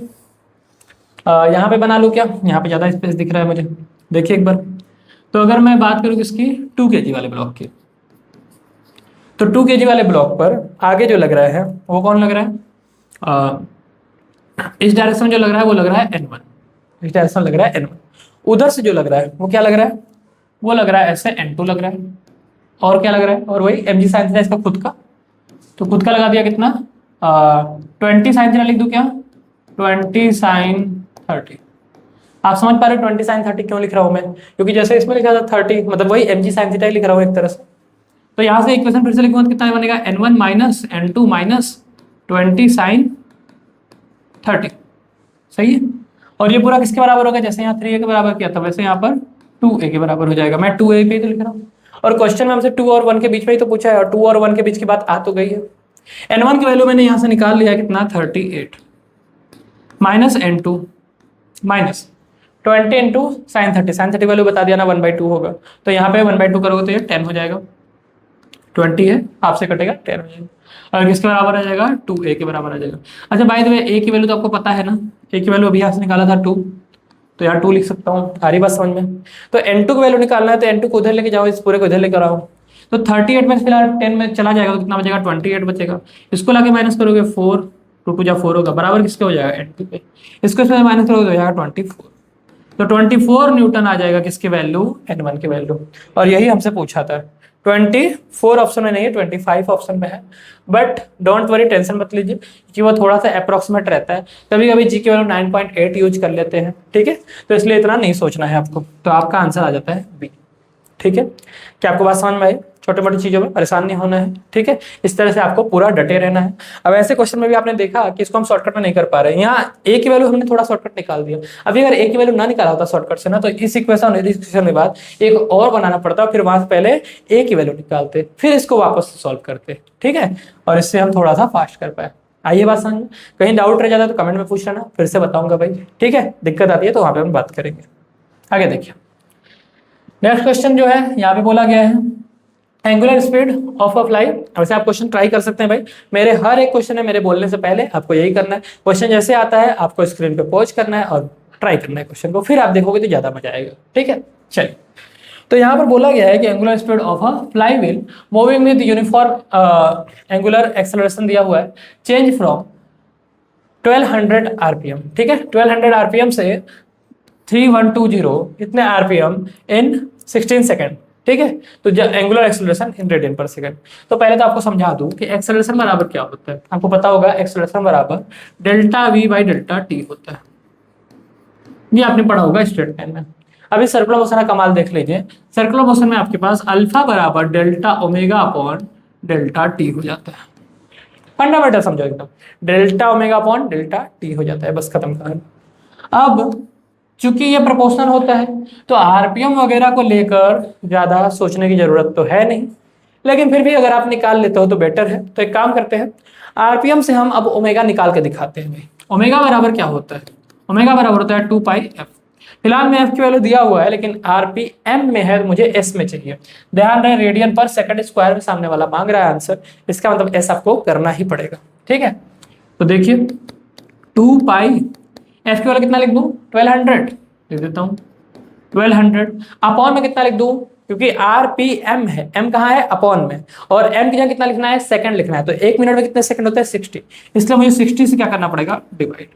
यहाँ पे बना लूँ क्या, यहाँ पे ज़्यादा स्पेस दिख रहा है मुझे, देखिए एक बार। तो अगर मैं बात करूँ किसकी 2 kg वाले ब्लॉक की, तो 2 kg वाले ब्लॉक पर आगे जो लग रहा है वो कौन लग रहा है, इस डायरेक्शन में जो लग रहा है वो लग रहा है n1, इस डायरेक्शन लग रहा है n1। उधर से जो लग रहा है वो क्या लग रहा है, वो लग रहा है ऐसे n2 लग रहा है, और क्या लग रहा है, और वही mg साइन थीटा इसका खुद का, तो खुद का लगा दिया कितना 20 साइन थीटा लिख दूं क्या, 20 साइन 30। आप समझ पा रहे हो 20 साइन 30 क्यों लिख रहा हूं मैं, क्योंकि जैसे इसमें लिखा था 30 मतलब वही mg साइन थीटा ही लिख रहा हूं एक तरह से। तो यहाँ से इक्वेशन फिर से लिखूंगा तो कितना बनेगा n1 minus n2 minus 20 sign 30, सही है। और ये पूरा किसके बराबर होगा, जैसे यहाँ 3a के बराबर किया था वैसे यहाँ पर 2a के बराबर हो जाएगा, मैं 2a पे ही तो लिख रहा हूँ, और क्वेश्चन में हमसे 2 और 1 के बीच में ही तो पूछा है, और 2 और 1 के बीच की बात आ तो गई है। n1 की वैल्यू मैंने यहाँ से निकाल लिया कितना 38 minus n2 minus 20 into sine 30 value बता दिया ना 1/2 होगा, तो यहाँ पे 1/2 करोगे तो ये 10 हो जाएगा, 20 है आपसे कटेगा 10 हो जाएगा, और किसके बराबर आ जाएगा 2a के बराबर आ जाएगा। अच्छा बाय द वे a की वैल्यू तो आपको पता है ना, a की वैल्यू अभी यहाँ से निकाला था 2, तो यहाँ 2 लिख सकता हूँ, आ रही बात समझ में। तो n2 की वैल्यू निकालना है तो n2 को उधर लेके जाओ, इस पूरे को इधर लेकर आओ, तो 38 में फिलहाल 10 में चला जाएगा तो कितना बचेगा 28 बचेगा, इसको लाके माइनस करोगे 4, 2 2 जा 4 होगा, बराबर किसके हो जाएगा n2 पे, इसको इसमें माइनस करोगे तो हो जाएगा 24, तो 24 न्यूटन आ जाएगा किसकी वैल्यू n1 की वैल्यू, और यही हमसे पूछा था। 24 ऑप्शन में नहीं है 25 ऑप्शन में है, बट डोंट वरी टेंशन मत लीजिए कि वो थोड़ा सा अप्रोक्सीमेट रहता है, कभी कभी जी की वैल्यू 9.8 यूज कर लेते हैं, ठीक है, तो इसलिए इतना नहीं सोचना है आपको, तो आपका आंसर आ जाता है बी, ठीक है। क्या आपको बात समझ में आई, छोटी मोटी चीजों में परेशान नहीं होना है, ठीक है, इस तरह से आपको पूरा डटे रहना है। अब ऐसे क्वेश्चन में भी आपने देखा कि इसको हम शॉर्टकट में नहीं कर पा रहे हैं, यहाँ ए की वैल्यू हमने थोड़ा शॉर्टकट निकाल दिया, अभी अगर ए की वैल्यू ना निकाला होता शॉर्टकट से ना, तो इस इक्वेशन के बाद एक और बनाना पड़ता, फिर वहां से पहले ए की वैल्यू निकालते, फिर इसको वापस सॉल्व करते, ठीक है, और इससे हम थोड़ा सा फास्ट कर पाए। आइए बात समझ में, कहीं डाउट रह जाता है तो कमेंट में पूछ लेना, फिर से बताऊंगा भाई, ठीक है, दिक्कत आती है तो वहां पे हम बात करेंगे। आगे देखिए नेक्स्ट क्वेश्चन जो है यहाँ पे बोला गया है angular speed of a flight. वैसे आप क्वेश्चन ट्राई कर सकते हैं भाई, मेरे हर एक क्वेश्चन है मेरे बोलने से पहले आपको यही करना है, क्वेश्चन जैसे आता है आपको स्क्रीन पे पॉज करना है और ट्राई करना है क्वेश्चन को, फिर आप देखोगे तो ज्यादा मजा आएगा, ठीक है। चलिए तो यहाँ पर बोला गया है कि angular speed of a fly wheel moving with uniform angular acceleration दिया हुआ है, चेंज फ्रॉम 1200 आरपीएम, ठीक है, 1200 आरपीएम से 3120 इतने आरपीएम इन 16 सेकेंड, ठीक है, तो एंगुलर एक्सेलरेशन इन रेडियन पर सेकंड। तो पहले तो आपको समझा दूं कि एक्सेलरेशन बराबर क्या होता है, आपको पता होगा एक्सेलरेशन बराबर delta we by delta T होता है, ये आपने पढ़ा होगा स्ट्रेट लाइन में। अभी सर्कुलर मोशन का कमाल देख लीजिए, सर्कुलर मोशन में आपके पास अल्फा बराबर delta omega upon delta T हो जाता है, फंडामेंटल समझो एकदम, delta omega upon delta T हो जाता है, बस खत्म कहानी। अब चूंकि ये प्रोपोर्शनल होता है तो आरपीएम वगैरह को लेकर ज्यादा सोचने की जरूरत तो है नहीं, लेकिन फिर भी अगर आप निकाल लेते हो तो बेटर है। तो एक काम करते हैं, आरपीएम से हम अब ओमेगा निकाल के दिखाते हैं भाई। ओमेगा बराबर क्या होता है, ओमेगा बराबर होता है 2 पाई एफ। फिलहाल में एफ की वैल्यू दिया हुआ है लेकिन आरपीएम में है तो मुझे एस में चाहिए। ध्यान रहे रेडियन पर सेकंड स्क्वायर में सामने वाला मांग रहा है आंसर, इसका मतलब एस आपको करना ही पड़ेगा। ठीक है, तो देखिए 2 पाई एफ की वैल्यू कितना लिख दूं 1200 लिख देता हूं 1200 अपॉन में कितना लिख दूं, क्योंकि आरपीएम है, एम कहाँ है अपॉन में, और एम की जगह कितना लिखना है सेकंड लिखना है, तो 1 मिनट में कितने सेकंड होते हैं 60, इसलिए मुझे 60 से क्या करना पड़ेगा डिवाइड।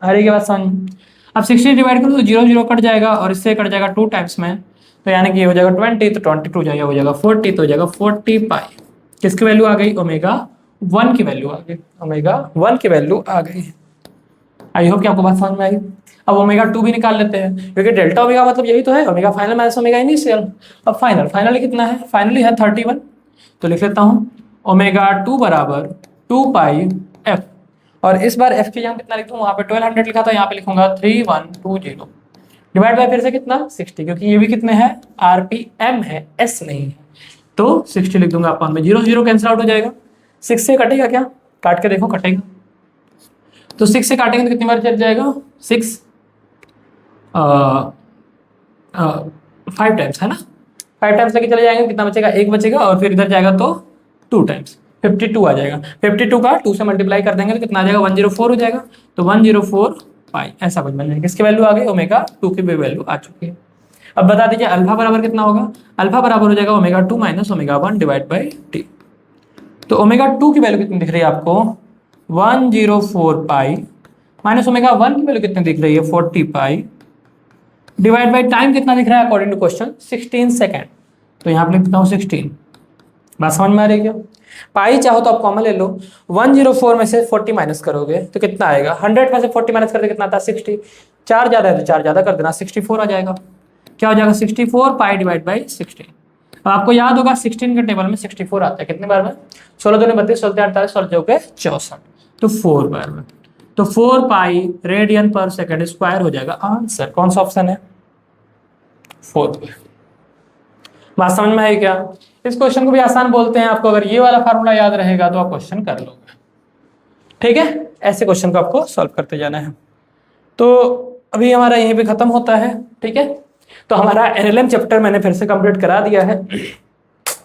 आ रही है बात समझ में? अब 60 डिवाइड करूँ तो 0 0 कट जाएगा और इससे कट जाएगा 2 टाइम्स में, तो यानी कि ये हो जाएगा 20, तो 22 जाएगा हो जाएगा 40, तो हो जाएगा 40 पाई। किसकी वैल्यू आ गई ओमेगा 1 की वैल्यू आ गई, ओमेगा 1 की वैल्यू आ गई। आई होप कि आपको बात समझ में आई। अब ओमेगा 2 भी निकाल लेते हैं, क्योंकि डेल्टा ओमेगा मतलब यही तो है, omega final minus omega initial. अब फाइनली कितना है, फाइनली है 31, तो लिख लेता हूँ ओमेगा 2 बराबर 2 पाई एफ, और इस बार एफ की जगह कितना लिखूँ, वहाँ पे 1200 लिखा था, यहाँ पे लिखूंगा 3120 डिवाइड बाय फिर से कितना 60, क्योंकि ये भी कितने हैं आरपीएम है एस नहीं है, तो 60 लिख दूंगा अपॉन में 0 0 कैंसिल आउट हो जाएगा। 6 से कटेगा क्या, काट के देखो कटेगा, तो 6 से काटेंगे तो कितनी बार चल जाएगा 6 5 टाइम्स है ना, 5 टाइम्स लेके चले जाएंगे, कितना बचेगा 1 बचेगा, और फिर इधर जाएगा तो 2 टाइम्स 52 आ जाएगा, 52 का 2 से मल्टीप्लाई कर देंगे तो कितना आ जाएगा 104 हो जाएगा, तो 104 पाई ऐसा कुछ बन जाएगा। किसकी वैल्यू आ गई ओमेगा 2 की भी वैल्यू आ चुकी है। अब बता दीजिए अल्फा बराबर कितना होगा, अल्फा बराबर हो जाएगा omega 2 minus omega 1 divide by T. तो ओमेगा 2 की वैल्यू कितनी दिख रही है आपको 104 पाई, माइनस ओमेगा 1 की वैल्यू कितनी दिख रही है 40 पाई, डिवाइड बाई टाइम कितना दिख रहा है अकॉर्डिंग टू क्वेश्चन 16 सेकेंड, तो यहाँ पे लिखता हूँ 16। बात समझ में आ रही है क्या? पाई चाहो तो आप कॉमन ले लो, 104 में से 40 माइनस करोगे तो कितना आएगा, 100 में से 40 माइनस करते कितना आता है 60, 4 ज्यादा है तो 4 ज्यादा कर देना 64 आ जाएगा। क्या हो जाएगा 64 पाई डिवाइड बाई 16। अब आपको याद होगा 16 के टेबल में 64 आता है कितने बार में, 16 दूनी 32, 16 48, 16 चौके 64, तो 4 बार में, तो 4 पाई रेडियन पर सेकंड स्क्वायर हो जाएगा आंसर। कौन सा ऑप्शन है 4। बात समझ में आई क्या? इस क्वेश्चन को भी आसान बोलते हैं, आपको अगर ये वाला फार्मूला याद रहेगा तो आप क्वेश्चन कर लोगे। ठीक है, ऐसे क्वेश्चन को आपको सॉल्व करते जाना है। तो अभी हमारा यहीं पे खत्म होता है। ठीक है, तो हमारा एनएलएम चैप्टर मैंने फिर से कंप्लीट करा दिया है।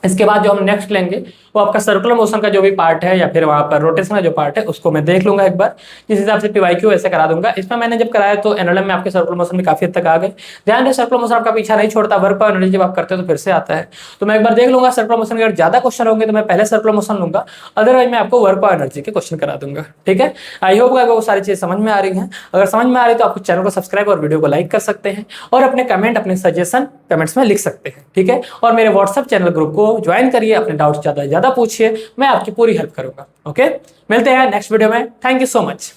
इसके बाद जो हम नेक्स्ट लेंगे वो आपका सर्कुलर मोशन का जो भी पार्ट है या फिर वहां पर रोटेशन का जो पार्ट है उसको मैं देख लूंगा एक बार, जिस हिसाब से पीवाईक्यू ऐसे करा दूंगा। इसमें मैंने जब कराया तो एनएलएम में आपके सर्कुलर मोशन में काफी हद तक आ गए। ध्यान रहे सर्कुलर मोशन आपका पीछा नहीं छोड़ता, वर्क पर एनर्जी जब आप करते हो तो फिर से आता है। तो मैं एक बार देख लूंगा सर्कुलर मोशन के अगर ज्यादा क्वेश्चन होंगे तो मैं पहले सर्कुलर मोशन लूंगा, अदरवाइज मैं आपको वर्क पर एनर्जी के क्वेश्चन करा दूंगा। ठीक है, आई होप वो सारी चीज समझ में आ रही है। अगर समझ में आ रही है तो आप चैनल को सब्सक्राइब और वीडियो को लाइक कर सकते हैं, और अपने कमेंट अपने सजेशन कमेंट्स में लिख सकते हैं। ठीक है, और मेरे व्हाट्सएप चैनल ग्रुप को ज्वाइन करिए, अपने डाउट्स ज्यादा से ज्यादा पूछिए, मैं आपकी पूरी हेल्प करूंगा। ओके, मिलते हैं नेक्स्ट वीडियो में। Thank you so much.